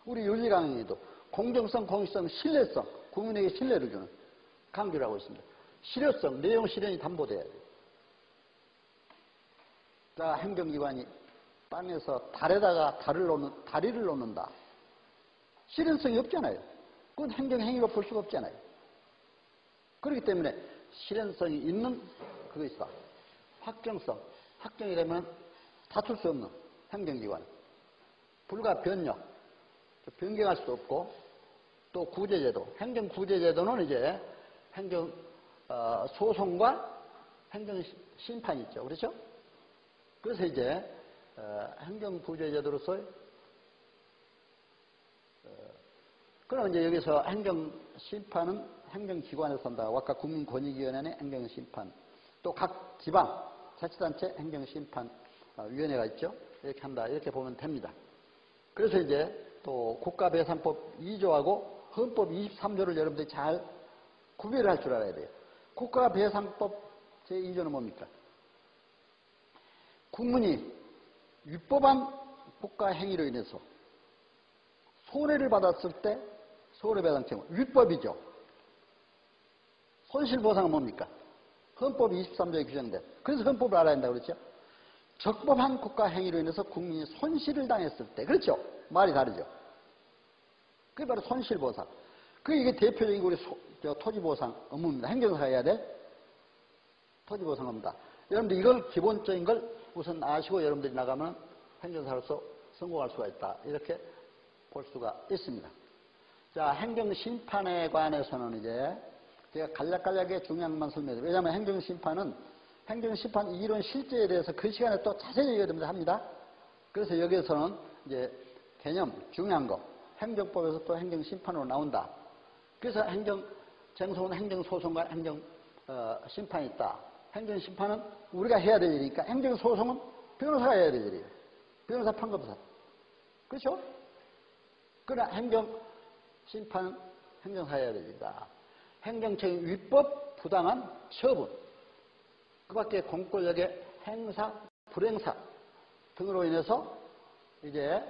우리 윤리 강의에도 공정성, 공익성, 신뢰성, 국민에게 신뢰를 주는 강조를 하고 있습니다. 실효성, 내용 실현이 담보돼야 돼요. 자, 행정기관이 땅에서 달에다가 다리를 놓는다. 실현성이 없잖아요. 그건 행정행위로 볼 수가 없잖아요. 그렇기 때문에 실현성이 있는 그거 있어. 확정성. 확정이 되면 다툴 수 없는 행정기관. 불가 변력. 변경할 수도 없고, 또 구제제도. 행정구제제도는 이제 행정소송과 행정심판이 있죠. 그렇죠? 그래서 이제 행정구제제도로서 그럼 이제 여기서 행정심판은 행정기관에서 한다. 아까 국민권익위원회는 행정심판, 또 각 지방 자치단체 행정심판위원회가 있죠. 이렇게 한다. 이렇게 보면 됩니다. 그래서 이제 또 국가배상법 2조하고 헌법 23조를 여러분들이 잘 구별을 할 줄 알아야 돼요. 국가배상법 제2조는 뭡니까? 국민이 위법한 국가행위로 인해서 손해를 받았을 때 손해배상 청구. 위법이죠. 손실보상은 뭡니까? 헌법 23조에 규정된. 그래서 헌법을 알아야 한다고 그랬죠. 적법한 국가행위로 인해서 국민이 손실을 당했을 때. 그렇죠? 말이 다르죠. 그게 바로 손실보상. 이게 대표적인 우리 토지보상 업무입니다. 행정사가 해야 될 토지보상 업무다. 여러분들 이걸 기본적인 걸 우선 아시고 여러분들이 나가면 행정사로서 성공할 수가 있다. 이렇게 볼 수가 있습니다. 자, 행정심판에 관해서는 이제 제가 간략간략하게 중요한 것만 설명해드려요. 왜냐하면 행정심판 이론 실제에 대해서 그 시간에 또 자세히 얘기를 합니다. 그래서 여기에서는 이제 개념, 중요한 거, 행정법에서 또 행정심판으로 나온다. 그래서 쟁소는 행정소송과 행정심판이 있다. 행정심판은 우리가 해야 될 일이니까 행정소송은 변호사가 해야 될 일이에요. 변호사 판검사. 그렇죠? 그러나 행정심판은 행정사가 해야 될 일이다. 행정적인 위법, 부당한 처분, 그 밖에 공권력의 행사, 불행사 등으로 인해서 이제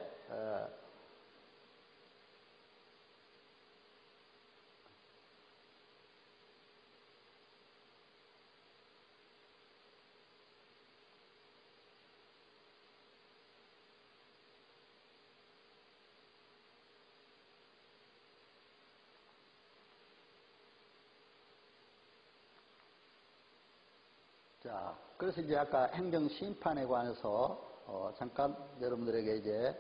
자, 그래서 이제 아까 행정심판에 관해서 잠깐 여러분들에게 이제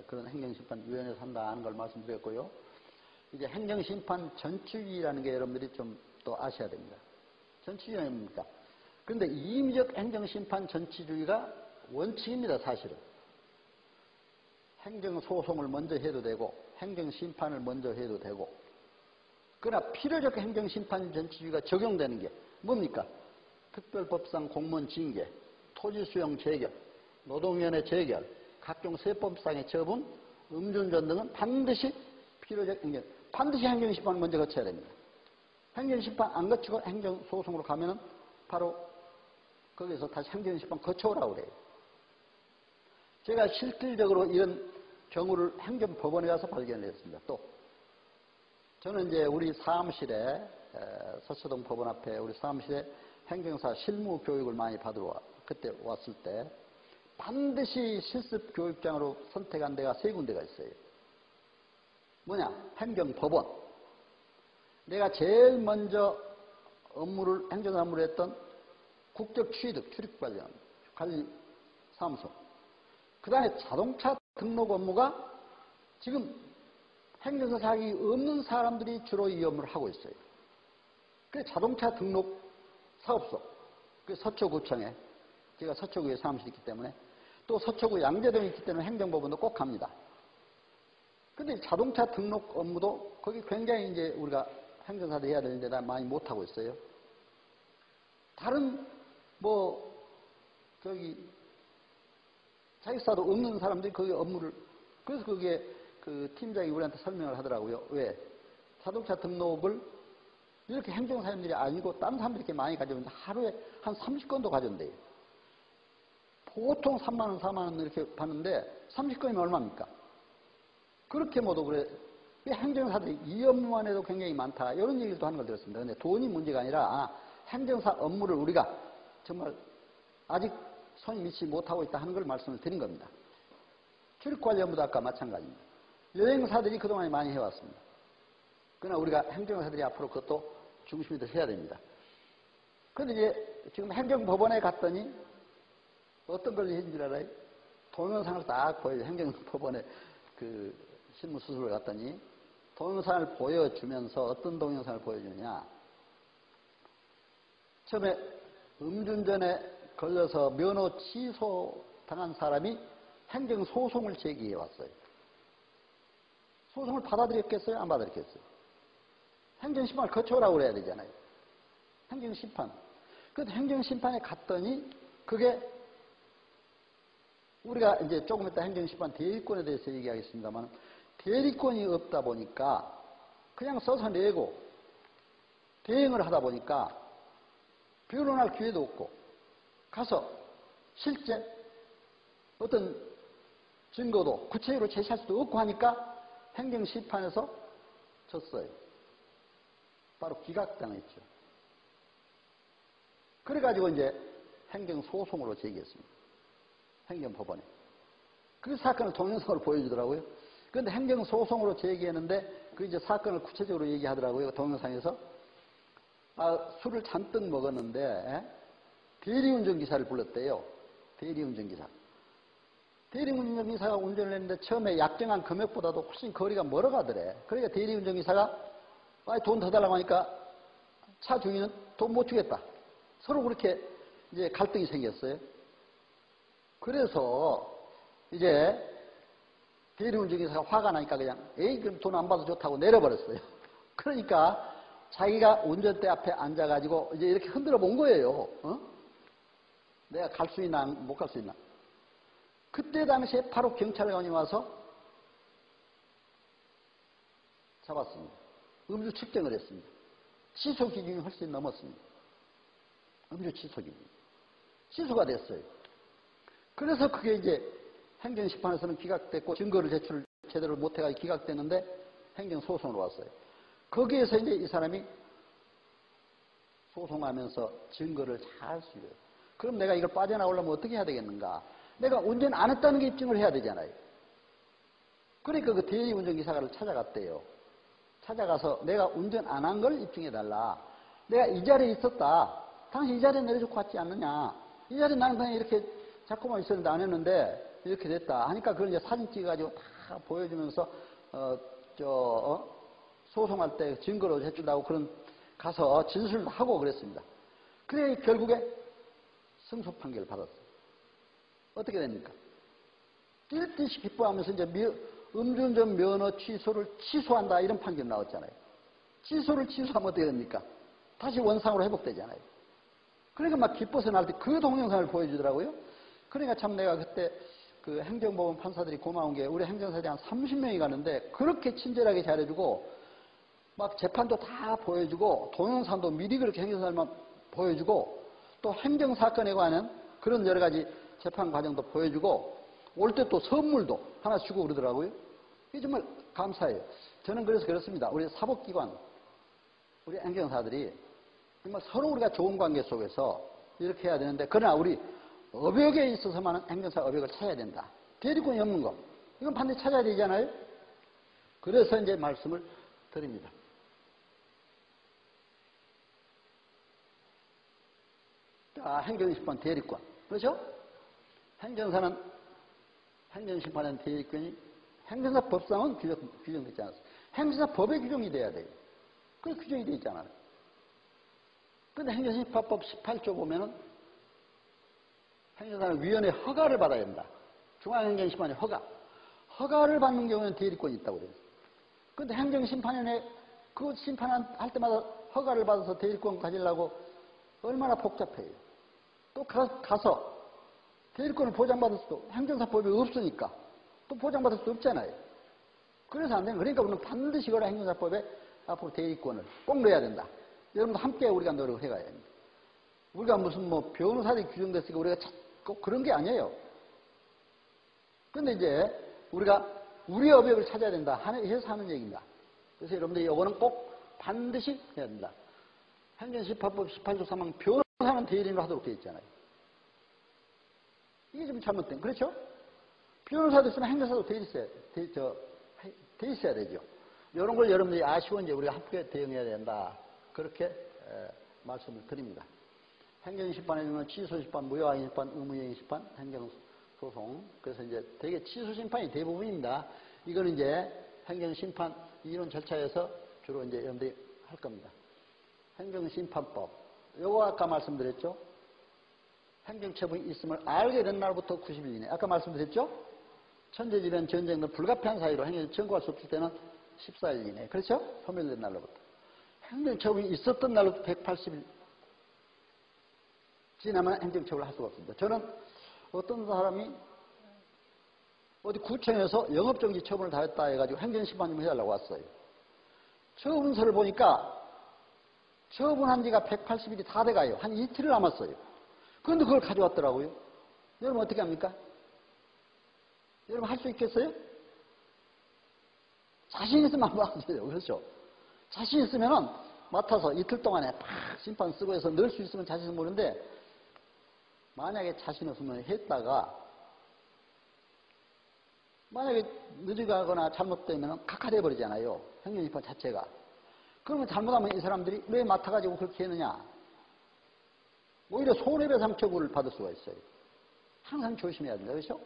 그런 행정심판위원회에서 한다는 걸 말씀드렸고요. 이제 행정심판 전치주의라는 게 여러분들이 좀 또 아셔야 됩니다. 전치주의는 뭡니까? 그런데 임의적 행정심판 전치주의가 원칙입니다, 사실은. 행정소송을 먼저 해도 되고 행정심판을 먼저 해도 되고, 그러나 필요적 행정심판 정치주의가 적용되는 게 뭡니까? 특별법상 공무원 징계, 토지수용 재결, 노동위원회 재결, 각종 세법상의 처분, 음주운전 등은 반드시 필요적 반드시 행정심판을 먼저 거쳐야 됩니다. 행정심판 안 거치고 행정소송으로 가면은 바로 거기서 다시 행정심판 거쳐오라고 그래요. 제가 실질적으로 이런 경우를 행정법원에 가서 발견했습니다. 또 저는 이제 우리 사무실에 서초동 법원 앞에 우리 사무실에 행정사 실무 교육을 많이 받으러 그때 왔을 때 반드시 실습 교육장으로 선택한 데가 3군데가 있어요. 뭐냐? 행정법원. 내가 제일 먼저 행정 업무를 했던 국적 취득, 출입 관리 사무소. 그 다음에 자동차 등록 업무가 지금 행정사 자격이 없는 사람들이 주로 이 업무를 하고 있어요. 그 자동차 등록 사업소, 그 서초구청에, 제가 서초구에 사무실이 있기 때문에, 또 서초구 양재동에 있기 때문에 행정법원도 꼭 갑니다. 근데 자동차 등록 업무도 거기 굉장히 이제 우리가 행정사도 해야 되는데 난 많이 못하고 있어요. 다른 자격사도 없는 사람들이 거기 업무를, 그래서 그게 그 팀장이 우리한테 설명을 하더라고요. 왜? 자동차 등록을 이렇게 행정사님들이 아니고 다른 사람들이 이렇게 많이 가져오는데 하루에 한 30건도 가져온대요. 보통 3만 원, 4만 원 이렇게 받는데 30건이면 얼마입니까? 그렇게 모두 그래. 행정사들이 이 업무만 해도 굉장히 많다. 이런 얘기도 하는 걸 들었습니다. 근데 돈이 문제가 아니라 행정사 업무를 우리가 정말 아직 손이 미치지 못하고 있다 하는 걸 말씀을 드린 겁니다. 출입관리 업무도 아까 마찬가지입니다. 여행사들이 그동안에 많이 해왔습니다. 그러나 우리가 행정사들이 앞으로 그것도 중심이 돼서 해야 됩니다. 그런데 이제 지금 행정법원에 갔더니 어떤 걸 했는 줄 알아요? 동영상을 딱 보여요. 행정법원에 그 실무수습을 갔더니 동영상을 보여주면서 어떤 동영상을 보여주느냐. 처음에 음주운전에 걸려서 면허 취소 당한 사람이 행정소송을 제기해 왔어요. 소송을 받아들였겠어요? 안 받아들였겠어요? 행정심판을 거쳐오라고 그래야 되잖아요. 행정심판. 그래서 행정심판에 갔더니 그게 우리가 이제 조금 이따 행정심판 대리권에 대해서 얘기하겠습니다만 대리권이 없다 보니까 그냥 써서 내고 대행을 하다 보니까 변론할 기회도 없고 가서 실제 어떤 증거도 구체적으로 제시할 수도 없고 하니까 행정심판에서 졌어요. 바로 기각당했죠. 그래가지고 이제 행정소송으로 제기했습니다. 행정법원에. 그 사건을 동영상으로 보여주더라고요. 그런데 행정소송으로 제기했는데 그 이제 사건을 구체적으로 얘기하더라고요. 동영상에서. 술을 잔뜩 먹었는데 대리운전기사를 불렀대요. 대리운전기사. 대리운전기사가 운전을 했는데 처음에 약정한 금액보다도 훨씬 거리가 멀어가더래. 그러니까 대리운전기사가 돈 더 달라고 하니까 차 주인은 돈 못 주겠다. 서로 그렇게 이제 갈등이 생겼어요. 그래서 이제 대리운전기사가 화가 나니까 그냥 에이 그럼 돈 안 받아도 좋다고 내려버렸어요. 그러니까 자기가 운전대 앞에 앉아가지고 이제 이렇게 흔들어 본 거예요. 내가 갈 수 있나 못 갈 수 있나. 그때 당시에 바로 경찰관이 와서 잡았습니다. 음주 측정을 했습니다. 취소 기준이 훨씬 넘었습니다. 음주 취소 기준. 취소가 됐어요. 그래서 그게 이제 행정심판에서는 기각됐고 증거를 제출을 제대로 못해가지고 기각됐는데 행정소송으로 왔어요. 거기에서 이제 이 사람이 소송하면서 증거를 잘 수려요. 그럼 내가 이걸 빠져나오려면 어떻게 해야 되겠는가? 내가 운전 안 했다는 게 입증을 해야 되잖아요. 그러니까 그 대리운전기사를 찾아갔대요. 찾아가서 내가 운전 안 한 걸 입증해달라. 내가 이 자리에 있었다. 당신 이 자리에 내려놓고 왔지 않느냐. 이 자리에 나는 그냥 이렇게 자꾸만 있었는데 안 했는데 이렇게 됐다. 하니까 그걸 이제 사진 찍어가지고 다 보여주면서 소송할 때 증거로 제출하고 그런 가서 진술도 하고 그랬습니다. 그래 결국에 승소 판결을 받았어요. 어떻게 됩니까? 뛸 듯이 기뻐하면서 이제 음주운전 면허 취소를 취소한다 이런 판결이 나왔잖아요. 취소를 취소하면 어떻게 됩니까? 다시 원상으로 회복되잖아요. 그러니까 막 기뻐서 날 때 그 동영상을 보여주더라고요. 그러니까 참 내가 그때 그 행정법원 판사들이 고마운 게 우리 행정사들이 한 30명이 가는데 그렇게 친절하게 잘해주고 막 재판도 다 보여주고 동영상도 미리 그렇게 행정사들만 보여주고 또 행정사건에 관한 그런 여러 가지 재판 과정도 보여주고 올 때 또 선물도 하나 주고 그러더라고요. 이게 정말 감사해요. 저는 그래서 그렇습니다. 우리 사법기관, 우리 행정사들이 정말 서로 우리가 좋은 관계 속에서 이렇게 해야 되는데 그러나 우리 업역에 있어서만은 행정사 업역을 찾아야 된다. 대리권이 없는 거. 이건 반드시 찾아야 되잖아요. 그래서 이제 말씀을 드립니다. 자, 행정심판 대리권. 그렇죠? 행정사는 행정심판은 대리권이 행정사 법상은 규정되지 않았어요. 행정사 법에 규정이 돼야 돼요. 그게 규정이 되어 있잖아요. 그런데 행정심판법 18조 보면은 행정사는 위원회 허가를 받아야 된다. 중앙행정심판의 허가를 받는 경우에는 대리권이 있다고 그래요. 그런데 행정심판위원회 그 심판할 때마다 허가를 받아서 대리권 가지려고 얼마나 복잡해요. 또 가서 대리권을 보장받을 수도 행정사법이 없으니까 또 보장받을 수 없잖아요. 그래서 안 되는. 그러니까 우리는 반드시 이거라 행정사법에 앞으로 대리권을 꼭 넣어야 된다. 여러분도 함께 우리가 노력을 해가야 됩니다. 우리가 무슨 뭐 변호사들이 규정됐으니까 우리가 꼭 그런 게 아니에요. 그런데 이제 우리가 우리 업역을 찾아야 된다 해서 하는 얘기입니다. 그래서 여러분들이 이거는 꼭 반드시 해야 된다. 행정심판법 18조 3항 변호사는 대리인으로 하도록 되어 있잖아요. 이게 좀 잘못된, 그렇죠? 변호사도 있으면 행정사도 돼 있어야 되죠. 이런 걸 여러분들이 아시고 이제 우리가 함께 대응해야 된다. 그렇게 말씀을 드립니다. 행정심판에는 취소심판, 무효행심판, 의무행심판, 행정소송. 그래서 이제 되게 취소심판이 대부분입니다. 이거는 이제 행정심판 이론 절차에서 주로 이제 여러분들이 할 겁니다. 행정심판법. 요거 아까 말씀드렸죠? 행정처분이 있음을 알게 된 날부터 90일 이내. 아까 말씀드렸죠? 천재지변, 전쟁 등 불가피한 사유로 행정을 청구할 수 없을 때는 14일 이내. 그렇죠? 소멸된 날로부터. 행정처분이 있었던 날로부터 180일 지나면 행정처분을 할 수가 없습니다. 저는 어떤 사람이 어디 구청에서 영업정지 처분을 다 했다 해가지고 행정심판 좀 해달라고 왔어요. 처분서를 보니까 처분한 지가 180일이 다 돼가요. 한 이틀을 남았어요. 그런데 그걸 가져왔더라고요. 여러분 어떻게 합니까? 여러분 할 수 있겠어요? 자신 있으면 한번 하세요. 그렇죠? 자신 있으면은 맡아서 이틀 동안에 팍 심판 쓰고 해서 넣을 수 있으면 자신 있으면 모르는데 만약에 자신 없으면 했다가 만약에 늦어가거나 잘못되면 각하돼 버리잖아요. 행정심판 자체가. 그러면 잘못하면 이 사람들이 왜 맡아가지고 그렇게 했느냐. 오히려 손해배상 처분을 받을 수가 있어요. 항상 조심해야 된다. 그렇죠?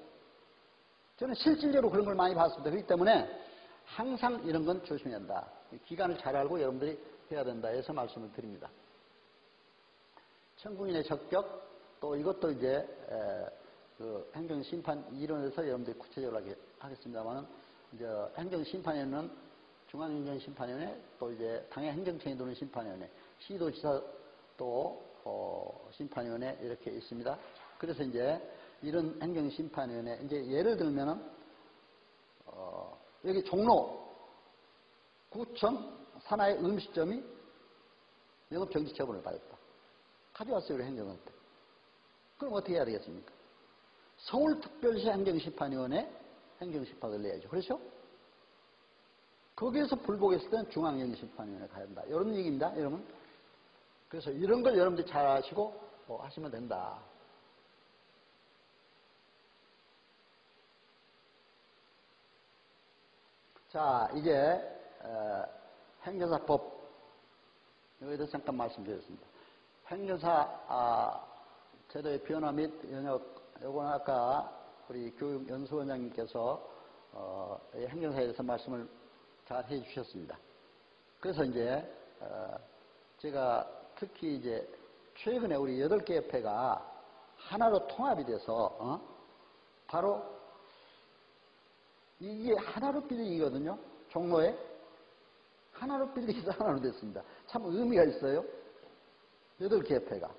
저는 실질적으로 그런 걸 많이 봤습니다. 그렇기 때문에 항상 이런 건 조심해야 한다. 기간을 잘 알고 여러분들이 해야 된다 해서 말씀을 드립니다. 청구인의 적격, 또 이것도 이제 그 행정심판 이론에서 여러분들이 구체적으로 하겠습니다만은 이제 행정심판위원회는 중앙행정심판위원회, 또 이제 당의 행정청이 도는 심판위원회, 시도지사 또 심판위원회 이렇게 있습니다. 그래서 이제 이런 행정심판위원회 이제 예를 들면은 여기 종로 구청 산하의 음식점이 영업정지 처분을 받았다. 가져왔어요, 우리 행정한테. 그럼 어떻게 해야 되겠습니까? 서울특별시 행정심판위원회 행정심판을 내야죠. 그렇죠? 거기에서 불복했을 때는 중앙행정심판위원회 가야 된다. 이런 얘기입니다, 여러분. 그래서 이런 걸 여러분들이 잘 아시고 하시면 된다. 자, 이제 행정사법 여기에 대해서 잠깐 말씀드렸습니다. 행정사 제도의 변화 및 영역, 요거는 아까 우리 교육연수원장님께서 행정사에 대해서 말씀을 잘 해주셨습니다. 그래서 이제 제가 특히 이제 최근에 우리 8개 협회가 하나로 통합이 돼서 바로 이게 하나로 빌딩이거든요. 종로에. 하나로 빌딩에서 하나로 됐습니다. 참 의미가 있어요. 8개 협회가.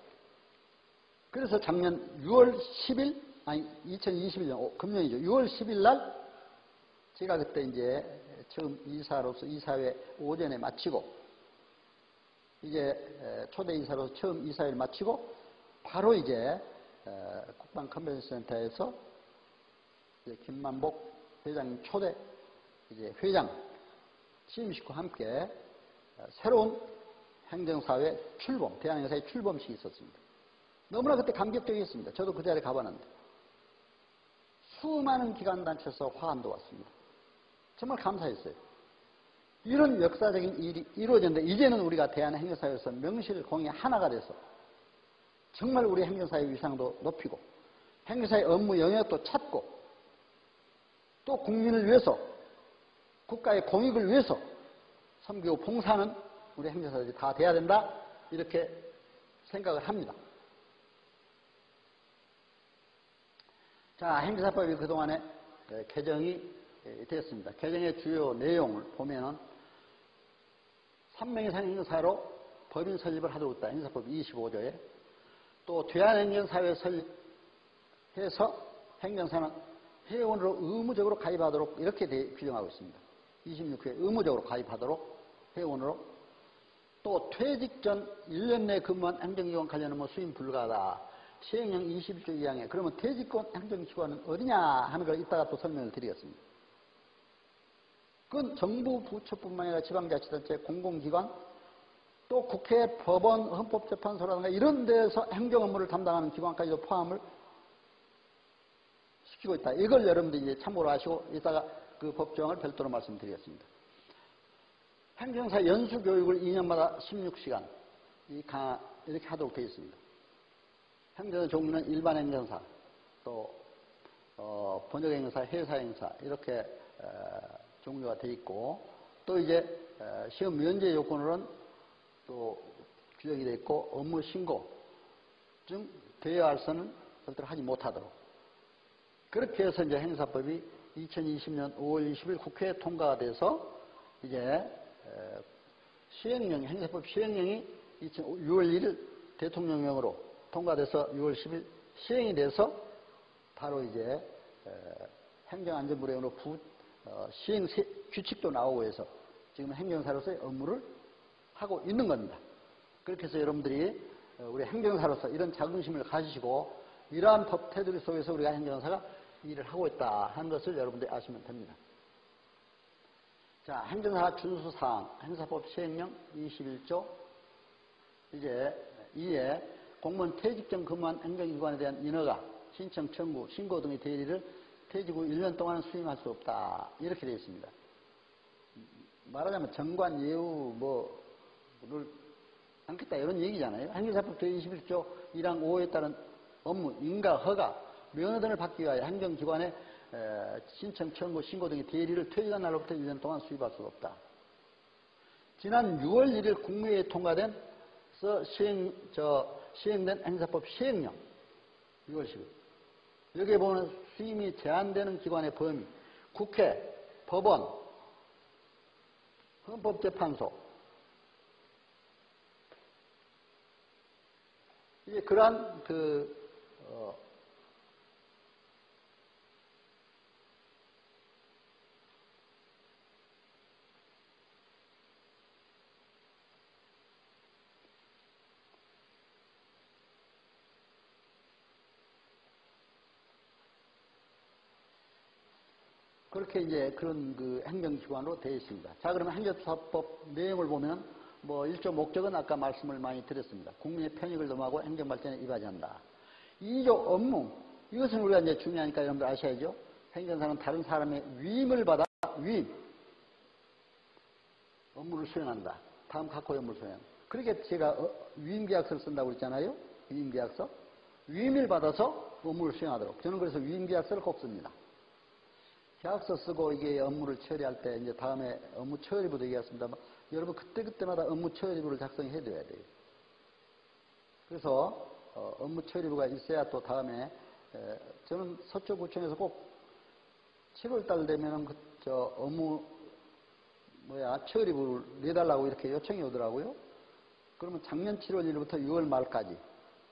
그래서 작년 6월 10일, 아니, 2021년, 금년이죠. 6월 10일 날, 제가 그때 이제 처음 이사로서 이사회 오전에 마치고, 이제 초대 이사로서 처음 이사회를 마치고, 바로 이제 국방 컨벤션센터에서 김만복 회장님 초대 이제 회장 취임식과 함께 새로운 행정사회 출범, 대한행사의 출범식이 있었습니다. 너무나 그때 감격적이었습니다. 저도 그 자리에 가봤는데 수많은 기관단체에서 화환도 왔습니다. 정말 감사했어요. 이런 역사적인 일이 이루어졌는데 이제는 우리가 대한행정사회에서 명실공히 하나가 돼서 정말 우리 행정사의 위상도 높이고 행정사의 업무 영역도 찾고 또 국민을 위해서 국가의 공익을 위해서 섬기고 봉사하는 우리 행정사들이 다 돼야 된다 이렇게 생각을 합니다. 자, 행정사법이 그동안에 개정이 됐습니다. 개정의 주요 내용을 보면은 3명 이상 행정사로 법인 설립을 하도록 있다. 행정사법 25조에 또 대한행정사회 설립해서 행정사는 회원으로 의무적으로 가입하도록 이렇게 규정하고 있습니다. 26회 의무적으로 가입하도록 회원으로 또 퇴직 전 1년 내 근무한 행정기관 관련 업무 수임 불가하다. 시행령 21조 2항에 그러면 퇴직권 행정기관은 어디냐 하는 걸 이따가 또 설명을 드리겠습니다. 그건 정부 부처뿐만 아니라 지방자치단체 공공기관 또 국회, 법원, 헌법재판소라든가 이런 데서 행정 업무를 담당하는 기관까지도 포함을 시키고 있다. 이걸 여러분들이 이제 참고로 하시고 이따가 그 법조항을 별도로 말씀드리겠습니다. 행정사 연수교육을 2년마다 16시간 이렇게 하도록 되어 있습니다. 행정사 종류는 일반 행정사, 또 번역행정사, 회사행사 이렇게 종류가 되어 있고 또 이제 시험 면제 요건으로는 또 규정이 되어 있고 업무 신고 중 대여할선은 절대로 하지 못하도록 그렇게 해서 이제 행사법이 2020년 5월 20일 국회에 통과가 돼서 이제 시행령이 행사법 시행령이 6월 1일 대통령령으로 통과돼서 6월 10일 시행이 돼서 바로 이제 행정안전부령으로 시행 규칙도 나오고 해서 지금 행정사로서의 업무를 하고 있는 겁니다. 그렇게 해서 여러분들이 우리 행정사로서 이런 자긍심을 가지시고 이러한 법 테두리 속에서 우리가 행정사가 일을 하고 있다 하는 것을 여러분들이 아시면 됩니다. 자, 행정사 준수사항, 행사법 시행령 21조 이제 이에 공무원 퇴직 전 근무한 행정기관에 대한 인허가, 신청 청구, 신고 등의 대리를 퇴직 후 1년 동안은 수임할 수 없다. 이렇게 되어 있습니다. 말하자면 정관 예우 뭐를 않겠다 이런 얘기잖아요. 행정사법 제21조 1항 5호에 따른 업무, 인가, 허가, 면허 등을 받기 위하여 행정기관에 신청, 청구, 신고 등의 대리를 퇴직한 날로부터 1년 동안 수입할 수 없다. 지난 6월 1일 국무회의에 통과된 시행된 행사법 시행령 6월 10일 여기에 보면 수임이 제한되는 기관의 범위 국회, 법원, 헌법재판소 이제 그러한 그렇게 이제 그런 행정기관으로 되어 있습니다. 자, 그러면 행정사법 내용을 보면 1조 목적은 아까 말씀을 많이 드렸습니다. 국민의 편익을 도모하고 행정발전에 이바지한다. 2조 업무, 이것은 우리가 이제 중요하니까 여러분들 아셔야죠. 행정사는 다른 사람의 위임을 받아, 업무를 수행한다. 다음 각호의 업무를 수행한다. 그렇게 제가 위임계약서를 쓴다고 그랬잖아요. 위임계약서. 위임을 받아서 업무를 수행하도록. 저는 그래서 위임계약서를 꼭 씁니다. 계약서 쓰고 이게 업무를 처리할 때 이제 다음에 업무 처리부도 얘기했습니다만 여러분 그때마다 업무 처리부를 작성해 둬야 돼요. 그래서 업무 처리부가 있어야 또 다음에 저는 서초구청에서 꼭 7월달 되면은 업무 처리를 내달라고 이렇게 요청이 오더라고요. 그러면 작년 7월 1일부터 6월 말까지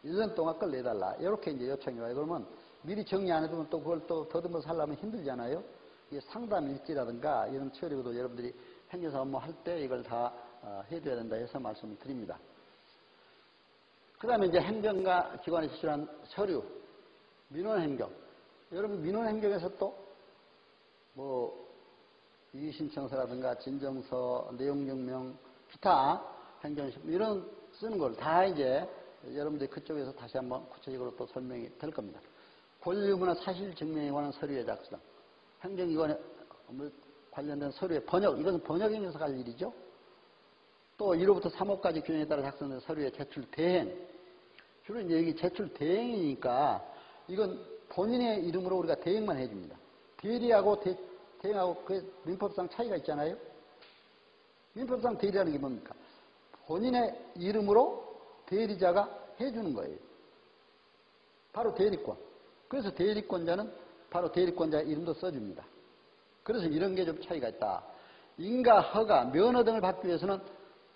1년 동안 걸 내달라. 이렇게 이제 요청이 와요. 그러면 미리 정리 안 해두면 또 그걸 또 더듬어서 하려면 힘들잖아요. 이게 상담 일지라든가 이런 처리도 여러분들이 행정사 업무 할 때 이걸 다 해줘야 된다 해서 말씀을 드립니다. 그 다음에 이제 행정가 기관에 제출한 서류, 민원행정. 여러분 민원행정에서 또 이의신청서라든가 진정서, 내용증명, 기타 행정신문 이런 쓰는 걸 다 이제 여러분들이 그쪽에서 다시 한번 구체적으로 또 설명이 될 겁니다. 권리의무나 사실증명에 관한 서류의 작성, 행정기관에 관련된 서류의 번역, 이것은 번역이면서 갈 일이죠. 또 1호부터 3호까지 규정에 따라 작성된 서류의 제출 대행. 주로 이제 여기 제출 대행이니까 이건 본인의 이름으로 우리가 대행만 해줍니다. 대리하고 대행하고 그 민법상 차이가 있잖아요. 민법상 대리라는 게 뭡니까? 본인의 이름으로 대리자가 해주는 거예요. 바로 대리권. 그래서 대리권자는 바로 대리권자의 이름도 써줍니다. 그래서 이런 게 좀 차이가 있다. 인가, 허가, 면허 등을 받기 위해서는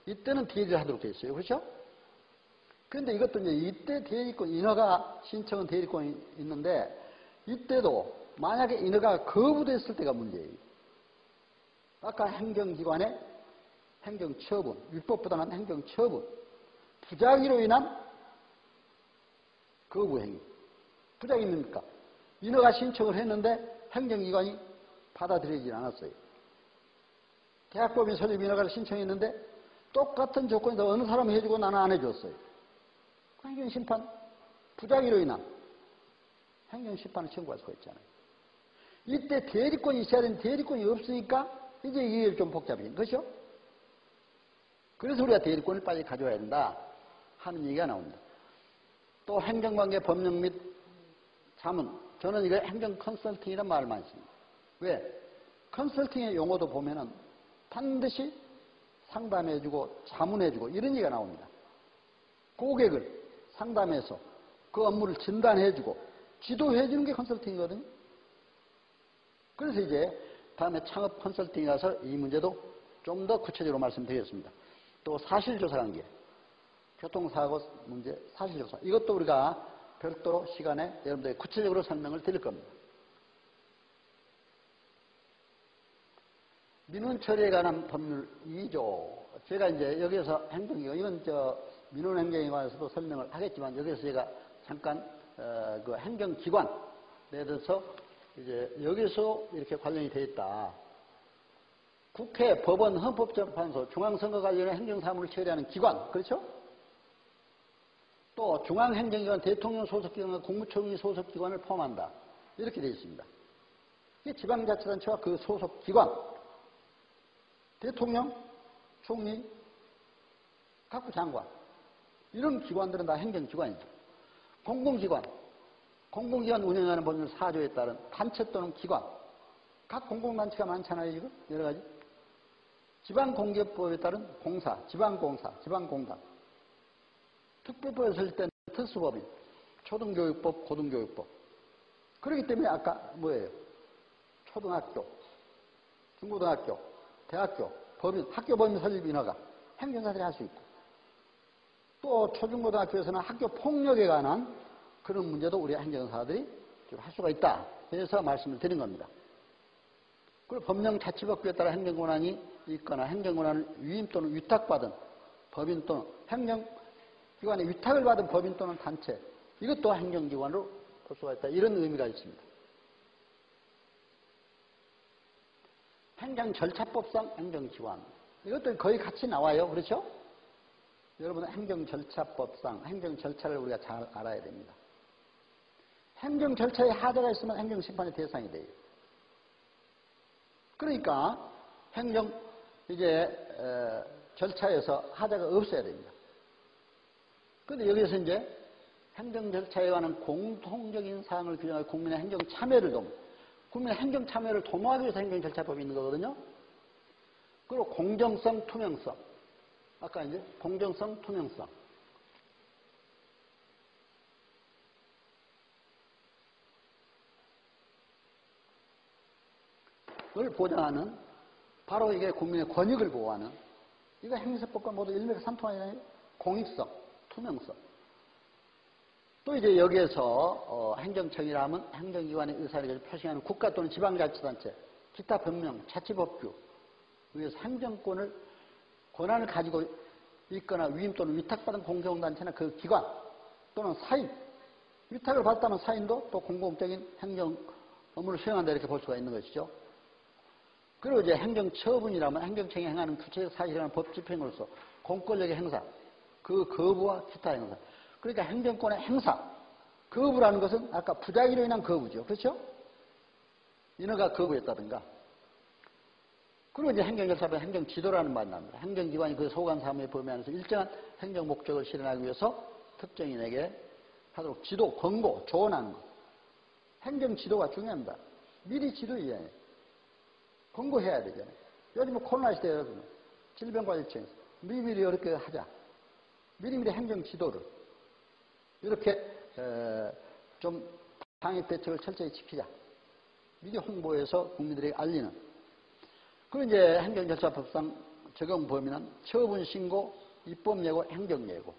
이때는 대리를 하도록 되어 있어요. 그렇죠? 그런데 이것도 이제 이때 대리권, 인허가 신청은 대리권이 있는데 이때도 만약에 인허가 거부됐을 때가 문제예요. 아까 행정기관의 행정처분, 율법보다는 행정처분, 부작위로 인한 거부행위. 부작위 뭡니까? 인허가 신청을 했는데 행정기관이 받아들이지 않았어요. 대학법인 설립 인허가를 신청했는데 똑같은 조건에서 어느 사람이 해주고 나는 안 해줬어요. 행정심판, 부작위로 인한 행정심판을 청구할 수가 있잖아요. 이때 대리권이 있어야 되는 대리권이 없으니까 이제 이게 좀 복잡해진 것이죠. 그래서 우리가 대리권을 빨리 가져와야 된다 하는 얘기가 나옵니다. 또 행정관계 법령 및 자문, 저는 이거 행정 컨설팅이라는 말을 많이 씁니다. 왜? 컨설팅의 용어도 보면은 반드시 상담해주고 자문해주고 이런 얘기가 나옵니다. 고객을 상담해서 그 업무를 진단해주고 지도해주는 게 컨설팅이거든요. 그래서 이제 다음에 창업 컨설팅에 가서 이 문제도 좀 더 구체적으로 말씀드리겠습니다. 또 사실조사관계, 교통사고 문제 사실조사. 이것도 우리가 별도로 시간에 여러분들에게 구체적으로 설명을 드릴 겁니다. 민원 처리에 관한 법률 2조. 제가 이제 여기에서 행정기관, 이건 민원행정에 관해서도 설명을 하겠지만 여기서 제가 잠깐 그 행정기관에 대해서 이제 여기서 이렇게 관련이 되어 있다. 국회, 법원, 헌법재판소, 중앙선거 관련의 행정사무를 처리하는 기관, 그렇죠? 또 중앙행정기관, 대통령 소속기관과 국무총리 소속기관을 포함한다. 이렇게 되어 있습니다. 이게 지방자치단체와 그 소속기관, 대통령, 총리, 각부 장관, 이런 기관들은 다 행정기관이죠. 공공기관, 공공기관 운영하는 법률 4조에 따른 단체 또는 기관, 각 공공단체가 많잖아요, 지금 여러 가지. 지방공기업법에 따른 공사, 지방공사, 지방공단, 특별법에 설립 된 특수법인, 초등교육법, 고등교육법. 그렇기 때문에 아까 뭐예요? 초등학교, 중고등학교, 대학교, 법인, 학교법인 설립 인허가 행정사들이 할 수 있고, 또 초중고등학교에서는 학교 폭력에 관한 그런 문제도 우리 행정사들이 할 수가 있다. 그래서 말씀을 드린 겁니다. 그리고 법령 자치법규에 따라 행정권한이 있거나 행정권한을 위임 또는 위탁받은 법인 또는 행정기관의 위탁을 받은 법인 또는 단체, 이것도 행정기관으로 볼 수가 있다. 이런 의미가 있습니다. 행정절차법상 행정기관, 이것도 거의 같이 나와요. 그렇죠? 여러분은 행정절차법상 행정절차를 우리가 잘 알아야 됩니다. 행정절차에 하자가 있으면 행정심판의 대상이 돼요. 그러니까 절차에서 하자가 없어야 됩니다. 그런데 여기서 이제 행정절차에 관한 공통적인 사항을 규정할 국민의 행정참여를 국민의 행정참여를 도모하기 위해서 행정절차법이 있는 거거든요. 그리고 공정성, 투명성. 아까 이제 공정성, 투명성. 보장하는 바로 이게 국민의 권익을 보호하는 이거 행정사법과 모두 일맥상통하잖아요. 공익성, 투명성. 또 이제 여기에서 행정청이라 하면 행정기관의 의사를 표시하는 국가 또는 지방자치단체, 기타 법령, 자치법규 위에서 행정권을 권한을 가지고 있거나 위임 또는 위탁받은 공공단체나 그 기관 또는 사인, 위탁을 받았다면 사인도 또 공공적인 행정 업무를 수행한다 이렇게 볼 수가 있는 것이죠. 그리고 이제 행정처분이라면 행정청이 행하는 구체적 사실이라는 법 집행으로서 공권력의 행사, 그 거부와 기타 행사. 그러니까 행정권의 행사, 거부라는 것은 아까 부작위로 인한 거부죠. 그렇죠? 인허가 거부했다든가. 그리고 이제 행정절차는 행정지도라는 말이 납니다. 행정기관이 그 소관 사무의 범위 안에서 일정한 행정 목적을 실현하기 위해서 특정인에게 하도록 지도, 권고, 조언하는 것. 행정지도가 중요합니다. 미리 지도해야 해요. 권고해야 되잖아요. 요즘 코로나 시대에 질병관리청에서 미리미리 이렇게 하자. 미리미리 행정지도를 이렇게 좀 방역 대책을 철저히 지키자. 미리 홍보해서 국민들에게 알리는. 그리고 이제 행정절차법상 적용 범위는 처분 신고, 입법 예고, 행정 예고.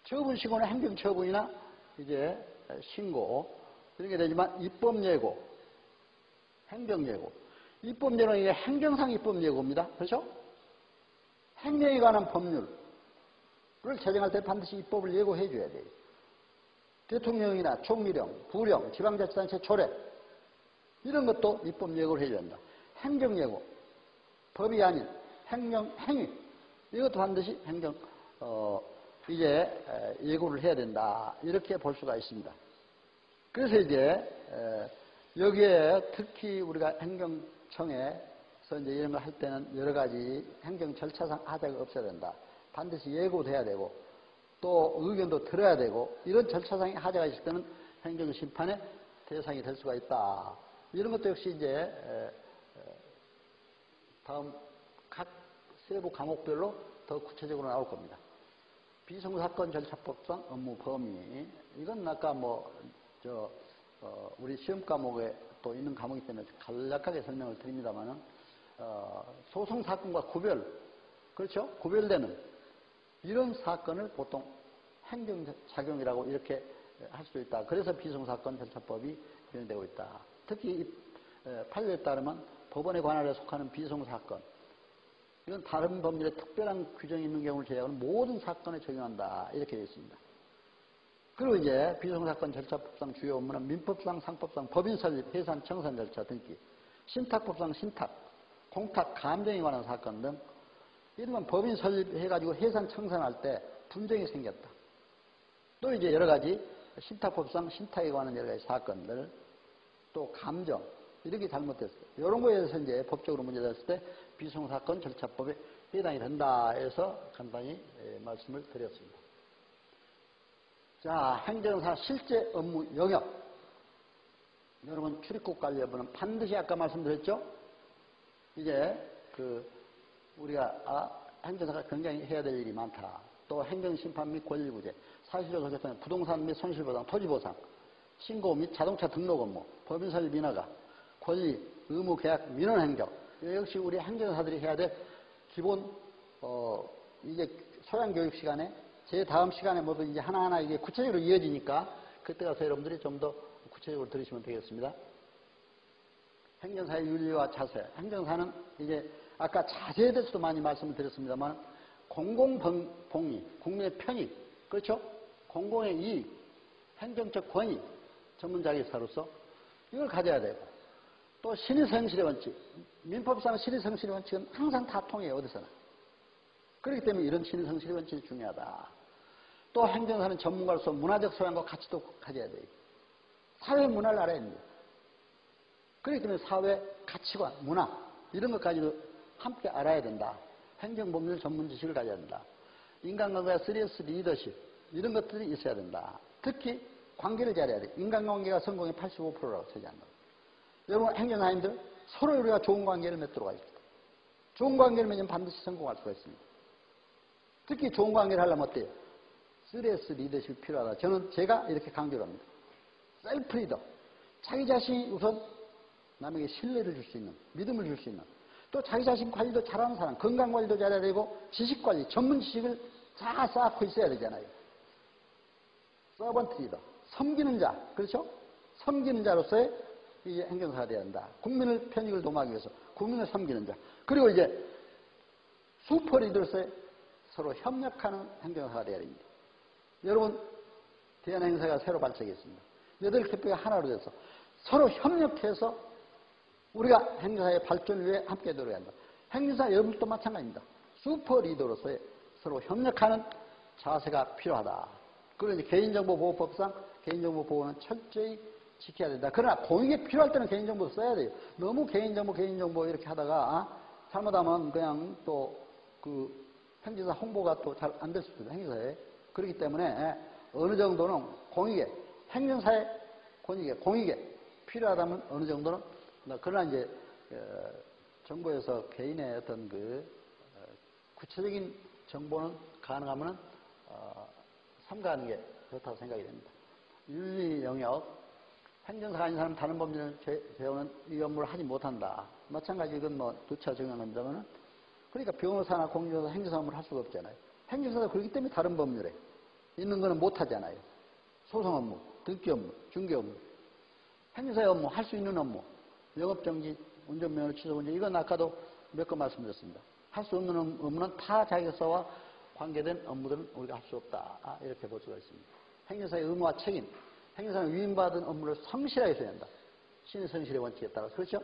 처분 신고는 행정처분이나 이제 신고 이런 게 되지만 입법 예고, 행정 예고. 입법 예고는 이게 행정상 입법 예고입니다. 그렇죠? 행정에 관한 법률을 제정할 때 반드시 입법을 예고해 줘야 돼요. 대통령이나 총리령, 부령, 지방자치단체 조례 이런 것도 입법 예고를 해줘야 한다. 행정 예고, 법이 아닌 행정 행위 이것도 반드시 행정 이제 예고를 해야 된다 이렇게 볼 수가 있습니다. 그래서 이제 여기에 특히 우리가 행정청에서 이제 이런 걸 할 때는 여러 가지 행정 절차상 하자가 없어야 된다. 반드시 예고돼야 되고 또 의견도 들어야 되고 이런 절차상의 하자가 있을 때는 행정심판의 대상이 될 수가 있다. 이런 것도 역시 이제 다음 각 세부 과목별로 더 구체적으로 나올 겁니다. 비송사건 절차법상 업무 범위 이건 아까 우리 시험 과목에 또 있는 과목이기 때문에 간략하게 설명을 드립니다만은 소송사건과 그렇죠? 구별되는 이런 사건을 보통 행정작용이라고 이렇게 할 수 있다. 그래서 비송사건 절차법이 변형되고 있다. 특히 판례에 따르면 법원의 관할에 속하는 비송사건 이건 다른 법률에 특별한 규정이 있는 경우를 제외하고는 모든 사건에 적용한다. 이렇게 되어 있습니다. 그리고 이제 비송사건 절차법상 주요 업무는 민법상, 상법상, 법인 설립, 해산, 청산 절차 등기, 신탁법상 신탁, 공탁, 감정에 관한 사건 등 이러면 법인 설립해가지고 해산, 청산할 때 분쟁이 생겼다. 또 이제 여러 가지 신탁법상 신탁에 관한 여러 가지 사건들, 또 감정 이런 게 잘못됐어요. 이런 거에 대해서 이제 법적으로 문제가 됐을 때 비송사건 절차법에 해당이 된다 해서 간단히 말씀을 드렸습니다. 자, 행정사 실제 업무 영역. 여러분 출입국 관리 여부는 반드시 아까 말씀드렸죠? 이제 우리가 행정사가 굉장히 해야 될 일이 많다. 또 행정심판 및 권리구제, 사실적 거짓말, 부동산 및 손실보상, 토지보상, 신고 및 자동차 등록 업무, 법인설립 인허가, 권리, 의무 계약, 민원행정. 역시 우리 행정사들이 해야 될 기본 이제 소양교육 시간에 제 다음 시간에 모두 이제 하나하나 이게 구체적으로 이어지니까 그때 가서 여러분들이 좀 더 구체적으로 들으시면 되겠습니다. 행정사의 윤리와 자세. 행정사는 이제 아까 자세에 대해서도 많이 말씀을 드렸습니다만 공공복리, 국민의 편익, 그렇죠? 공공의 이익, 행정적 권위, 전문자기사로서 이걸 가져야 되고 또 신의성실의 원칙, 민법상 신의성실의 원칙은 항상 다 통해요. 어디서나. 그렇기 때문에 이런 신의성실의 원칙이 중요하다. 또 행정사는 전문가로서 문화적 소양과 가치도 가져야 돼요. 사회 문화를 알아야 됩니다. 그렇기 때문에 사회 가치관, 문화 이런 것까지도 함께 알아야 된다. 행정법률 전문 지식을 가져야 된다. 인간관계와 3S 리더십 이런 것들이 있어야 된다. 특히 관계를 잘해야 돼. 인간관계가 성공의 85%라고 차지한다. 여러분 행정사님들 서로 우리가 좋은 관계를 맺도록 하십시오. 좋은 관계를 맺으면 반드시 성공할 수가 있습니다. 특히 좋은 관계를 하려면 어때요? 3S 리더십이 필요하다. 제가 이렇게 강조를 합니다. 셀프 리더. 자기 자신이 우선 남에게 신뢰를 줄 수 있는, 믿음을 줄 수 있는, 또 자기 자신 관리도 잘하는 사람, 건강 관리도 잘해야 되고, 지식 관리, 전문 지식을 잘 쌓고 있어야 되잖아요. 서번트 리더, 섬기는 자, 그렇죠? 섬기는 자로서의 이제 행정사가 되어야 한다. 국민을 편익을 도모하기 위해서 국민을 섬기는 자. 그리고 이제 슈퍼 리더로서의 서로 협력하는 행정사가 되어야 됩니다. 여러분, 대한 행사가 새로 발족했습니다. 8개표가 하나로 돼서 서로 협력해서 우리가 행정사의 발전을 위해 함께 노력해야 한다. 행정사 여러분도 마찬가지입니다. 슈퍼 리더로서의 서로 협력하는 자세가 필요하다. 그리고 이제 개인정보보호법상 개인정보 보호는 철저히 지켜야 된다. 그러나 공익에 필요할 때는 개인정보도 써야 돼요. 너무 개인정보 이렇게 하다가 잘못하면 그냥 또 그 행정사 홍보가 또 잘 안 될 수도 있어요. 행정사에. 그렇기 때문에 어느 정도는 공익에, 행정사의 공익에 필요하다면 어느 정도는, 그러나 이제 정부에서 개인의 어떤 구체적인 정보는 가능하면 삼가하는 게 좋다고 생각이 됩니다. 윤리 영역, 행정사가 아닌 사람 다른 법률을 배우는 이 업무를 하지 못한다. 마찬가지 이건 뭐 누차 정한 겁니다만은, 그러니까 변호사나 공무원사 행정사 업무를 할 수가 없잖아요. 행정사도 그렇기 때문에 다른 법률에 있는 거는 못 하잖아요. 소송 업무, 등기 업무, 중개 업무, 행정사의 업무, 할 수 있는 업무, 영업정지, 운전면허 취소 문제, 이건 아까도 몇 번 말씀드렸습니다. 할 수 없는 업무는 타 자격사와 관계된 업무들은 우리가 할 수 없다. 이렇게 볼 수가 있습니다. 행정사의 의무와 책임, 행정사는 위임받은 업무를 성실하게 해야 한다. 신의 성실의 원칙에 따라서. 그렇죠?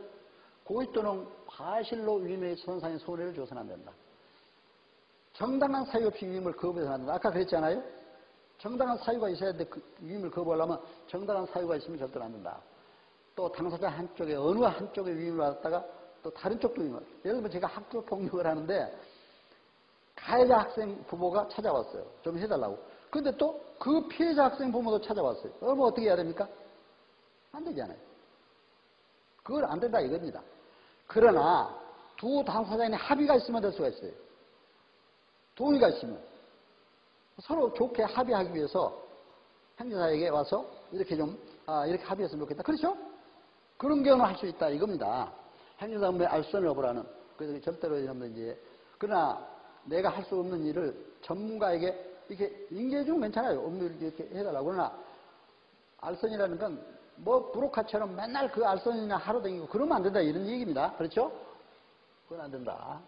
고의 또는 과실로 위임의 손상의 손해를 줘서는 안 된다. 정당한 사유 없이 위임을 거부해서는 안 된다. 아까 그랬잖아요. 정당한 사유가 있어야 돼. 그 위임을 거부하려면 정당한 사유가 있으면 절대로 안 된다. 또 당사자 한쪽에 어느 한쪽에 위임을 받았다가 또 다른 쪽도 위임을. 예를 들면 제가 학교 폭력을 하는데 가해자 학생 부모가 찾아왔어요. 좀 해달라고. 그런데 또 그 피해자 학생 부모도 찾아왔어요. 그러면 어떻게 해야 됩니까? 안 되잖아요. 그걸 안 된다 이겁니다. 그러나 두 당사자의 합의가 있으면 될 수가 있어요. 동의가 있으면 서로 좋게 합의하기 위해서 행정사에게 와서 이렇게 이렇게 합의했으면 좋겠다. 그렇죠? 그런 경우는 할 수 있다 이겁니다. 행정사 업무의 알선을 업으라는. 그래서 절대로 이러면 이제, 그러나 내가 할 수 없는 일을 전문가에게 이렇게 인계해주면 괜찮아요. 업무를 이렇게 해달라고. 그러나 알선이라는 건 뭐 브로커처럼 맨날 그 알선이나 하러 다니고 그러면 안 된다 이런 얘기입니다. 그렇죠? 그건 안 된다.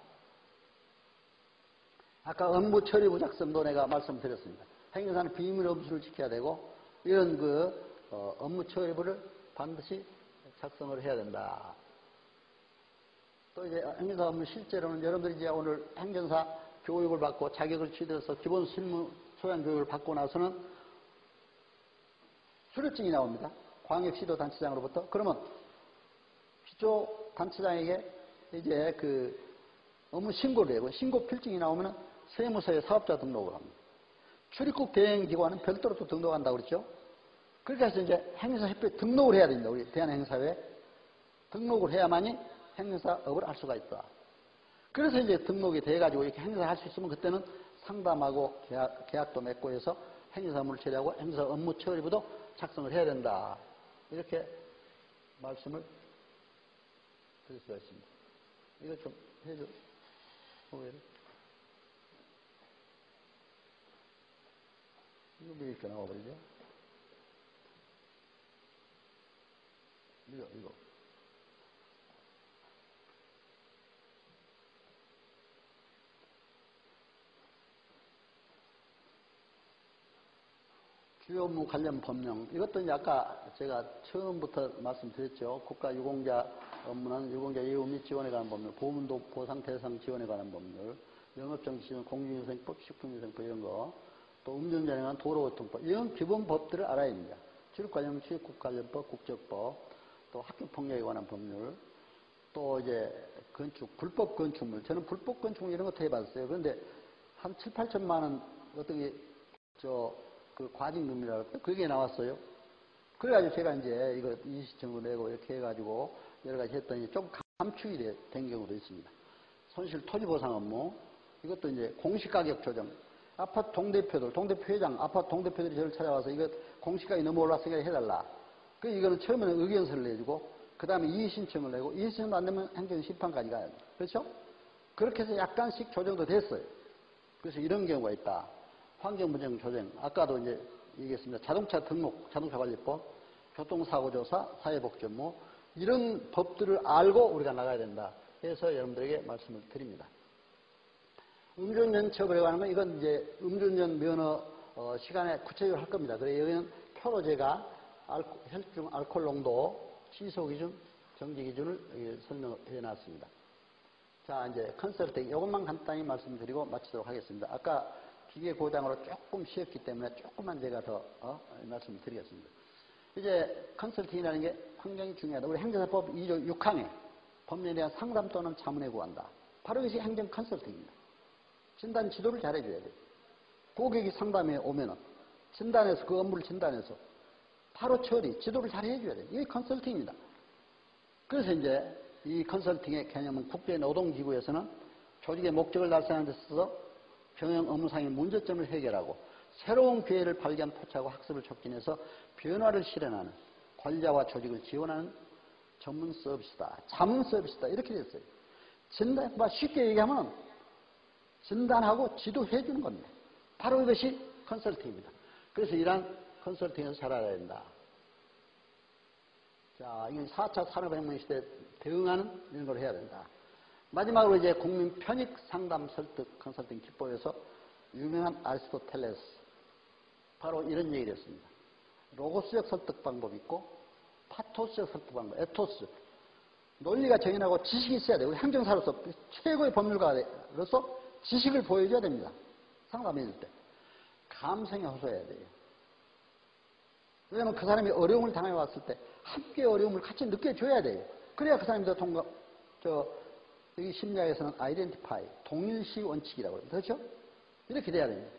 아까 업무 처리부 작성도 내가 말씀드렸습니다. 행정사는 비밀 업무를 지켜야 되고 이런 업무 처리부를 반드시 작성을 해야 된다. 또 이제 행정사 업무 실제로는 여러분들이 이제 오늘 행정사 교육을 받고 자격을 취득해서 기본 실무 소양 교육을 받고 나서는 수료증이 나옵니다. 광역시도단체장으로부터. 그러면 기초단체장에게 이제 업무 신고를 해고 신고 필증이 나오면 세무서에 사업자 등록을 합니다. 출입국 대행기관은 별도로 또 등록한다고 그랬죠. 그렇게 해서 이제 행정사협회에 등록을 해야 됩니다. 우리 대한행사회에 등록을 해야만이 행정사업을 할 수가 있다. 그래서 이제 등록이 돼가지고 이렇게 행정사 할 수 있으면 그때는 상담하고 계약도 맺고 해서 행정사 업무를 처리하고 행정사 업무 처리부도 작성을 해야 된다. 이렇게 말씀을 드릴 수가 있습니다. 이거 좀 해줘. 오해를. 이거 왜 이렇게 나와버리죠? 이거. 주요 업무 관련 법령. 이것도 이제 아까 제가 처음부터 말씀드렸죠. 국가유공자 업무는 유공자 예우 및 지원에 관한 법률, 보문도 보상 대상 지원에 관한 법률, 영업정지시는 공유위생법, 식품위생법 이런 거, 또 음주운전에 관한 도로교통법, 이런 기본 법들을 알아야 됩니다. 출입관련 출입국관련법, 국적법, 또 학교폭력에 관한 법률, 또 이제 건축, 불법 건축물. 저는 불법 건축물 이런 것도 해봤어요. 그런데 한 7, 8천만 원 어떤 게 과징금이라고 할까요? 그게 나왔어요. 그래가지고 제가 이제 이거 이시청을 내고 이렇게 해가지고 여러 가지 했더니 좀 감축이 된 경우도 있습니다. 손실 토지보상 업무, 이것도 이제 공시가격 조정. 아파트 동대표들, 동대표 회장, 아파트 동대표들이 저를 찾아와서 이거 공시가격이 너무 올랐으니까 해달라. 이거는 처음에는 의견서를 내주고 그 다음에 이의신청을 내고 이의신청도 안 되면 행정심판까지 가야 돼요. 그렇죠? 그렇게 해서 약간씩 조정도 됐어요. 그래서 이런 경우가 있다. 환경부정 조정, 아까도 이제 얘기했습니다. 자동차 등록, 자동차관리법, 교통사고조사, 사회복지업무 이런 법들을 알고 우리가 나가야 된다. 해서 여러분들에게 말씀을 드립니다. 음주운전 처벌에 관한 건 이건 이제 음주운전 면허 시간에 구체적으로 할 겁니다. 그래서 여기는 표로 제가 혈중 알코올 농도, 취소 기준, 정지 기준을 설명해 놨습니다. 자, 이제 컨설팅 이것만 간단히 말씀드리고 마치도록 하겠습니다. 아까 기계 고장으로 조금 쉬었기 때문에 조금만 제가 더 말씀을 드리겠습니다. 이제 컨설팅이라는 게 굉장히 중요하다. 우리 행정사법 2조 6항에 법률에 대한 상담 또는 자문에 구한다. 바로 이것이 행정 컨설팅입니다. 진단 지도를 잘해줘야 돼요. 고객이 상담에 오면은 진단해서 그 업무를 진단해서 바로 처리, 지도를 잘 해줘야 돼요. 이게 컨설팅입니다. 그래서 이제 이 컨설팅의 개념은 국제노동기구에서는 조직의 목적을 달성하는 데 있어서 경영 업무상의 문제점을 해결하고 새로운 기회를 발견, 포착하고 학습을 촉진해서 변화를 실현하는 관리자와 조직을 지원하는 전문 서비스다. 자문 서비스다. 이렇게 됐어요. 진단, 쉽게 얘기하면 진단하고 지도해 주는 겁니다. 바로 이것이 컨설팅입니다. 그래서 이러한 컨설팅에서 잘 알아야 된다. 자, 이건 4차 산업혁명 시대에 대응하는 이런 걸 해야 된다. 마지막으로 이제 국민 편익 상담 설득 컨설팅 기법에서 유명한 아리스토텔레스. 바로 이런 얘기를 했습니다. 로고스적 설득 방법이 있고 파토스적 설득 방법, 에토스. 논리가 정연하고 지식이 있어야 돼요. 우리 행정사로서 최고의 법률가로서 지식을 보여줘야 됩니다. 상담해줄 때. 감성에 호소해야 돼요. 왜냐하면 그 사람이 어려움을 당해왔을 때 함께 어려움을 같이 느껴줘야 돼요. 그래야 그 사람이 더 여기 심리학에서는 아이덴티파이, 동일시 원칙이라고 합니다. 그렇죠? 이렇게 돼야 됩니다.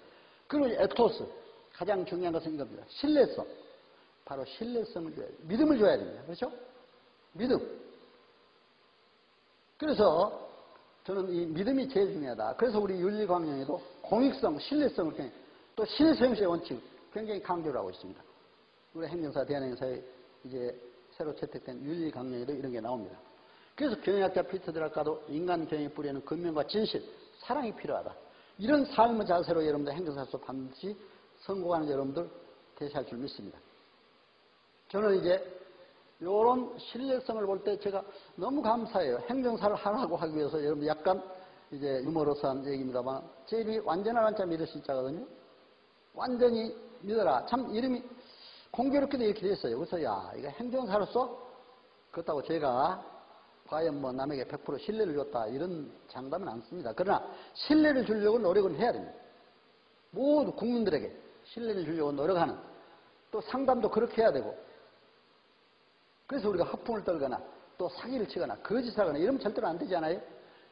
그리고 에토스, 가장 중요한 것은 이겁니다. 신뢰성. 바로 신뢰성을 줘야 돼요. 믿음을 줘야 됩니다. 그렇죠? 믿음. 그래서 저는 이 믿음이 제일 중요하다. 그래서 우리 윤리광령에도 공익성, 신뢰성을 또 신뢰성의 원칙 굉장히 강조를 하고 있습니다. 우리 행정사, 대한행사에 이제 새로 채택된 윤리강령에도 이런 게 나옵니다. 그래서 경영학자 피터 드라카도 인간 경영의 뿌리에는 근면과 진실, 사랑이 필요하다. 이런 삶의 자세로 여러분들 행정사로서 반드시 성공하는 여러분들 되실 줄 믿습니다. 저는 이제 이런 신뢰성을 볼 때 제가 너무 감사해요. 행정사를 하라고 하기 위해서 여러분들 약간 이제 유머러스한 얘기입니다만 제 이름이 완전한 한자 믿을 수 있자거든요. 완전히 믿어라. 참 이름이 공교롭게도 이렇게 됐어요. 그래서 야, 이거 행정사로서 그렇다고 제가 과연 뭐 남에게 100% 신뢰를 줬다 이런 장담은 안 씁니다. 그러나 신뢰를 주려고 노력은 해야 됩니다. 모두 국민들에게 신뢰를 주려고 노력하는 또 상담도 그렇게 해야 되고 그래서 우리가 허풍을 떨거나 또 사기를 치거나 거짓을 하거나 이러면 절대로 안 되잖아요.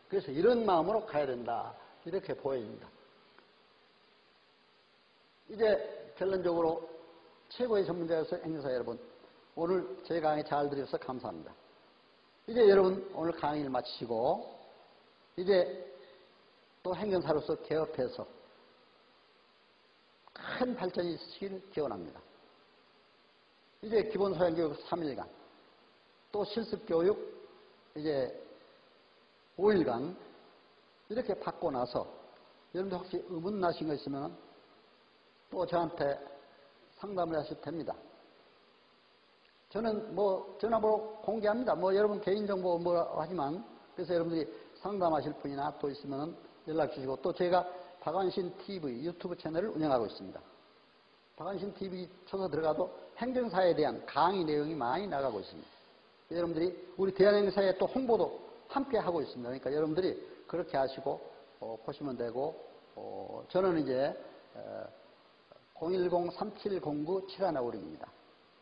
그래서 이런 마음으로 가야 된다. 이렇게 보여집니다. 이제 결론적으로 최고의 전문가로서 행정사 여러분, 오늘 제 강의 잘 들으셔서 감사합니다. 이제 여러분 오늘 강의를 마치시고 이제 또 행정사로서 개업해서 큰 발전이 있으시길 기원합니다. 이제 기본소양교육 3일간 또 실습교육 이제 5일간 이렇게 받고 나서 여러분들 혹시 의문 나신 거 있으면 또 저한테 상담을 하셔도 됩니다. 저는 뭐 전화번호 공개합니다. 뭐 여러분 개인정보 뭐 하지만 그래서 여러분들이 상담하실 분이나 또 있으면 연락 주시고 또 제가 박완신 TV 유튜브 채널을 운영하고 있습니다. 박완신 TV 쳐서 들어가도 행정사에 대한 강의 내용이 많이 나가고 있습니다. 여러분들이 우리 대한행사의 또 홍보도 함께 하고 있습니다. 그러니까 여러분들이 그렇게 하시고 보시면 되고 저는 이제 010-3709-7156입니다.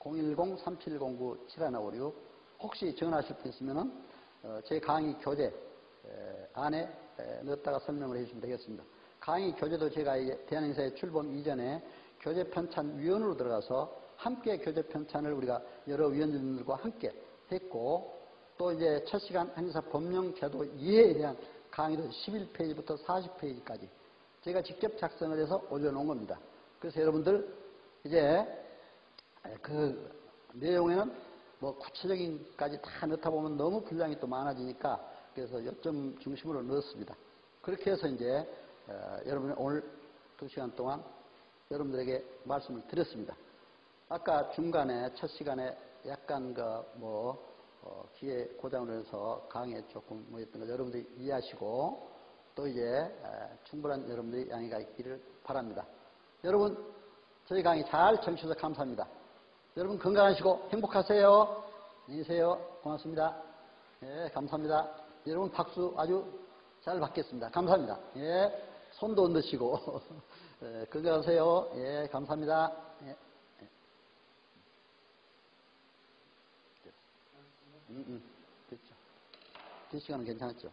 010-3709-7156 혹시 전화하실 분 있으면 제 강의 교재 안에 넣었다가 설명을 해주시면 되겠습니다. 강의 교재도 제가 대한행사에 출범 이전에 교재 편찬 위원으로 들어가서 함께 교재 편찬을 우리가 여러 위원님들과 함께 했고 또 이제 첫 시간 행정사 법령 제도 이해에 대한 강의도 11페이지부터 40페이지까지 제가 직접 작성을 해서 올려놓은 겁니다. 그래서 여러분들 이제 그 내용에는 뭐 구체적인까지 다 넣다 보면 너무 분량이 또 많아지니까 그래서 요점 중심으로 넣었습니다. 그렇게 해서 이제 여러분이 오늘 2시간 동안 여러분들에게 말씀을 드렸습니다. 아까 중간에 첫 시간에 약간 기회 고장을 해서 강의에 조금 뭐였던 걸 여러분들이 이해하시고 또 이제 충분한 여러분들의 양해가 있기를 바랍니다. 여러분 저희 강의 잘 청취해주셔서 감사합니다. 여러분 건강하시고 행복하세요. 안녕히 계세요. 고맙습니다. 예, 감사합니다. 여러분 박수 아주 잘 받겠습니다. 감사합니다. 예, 손도 얹으시고 예, 건강하세요. 예, 감사합니다. 예. 됐죠. 뒷시간은 괜찮았죠.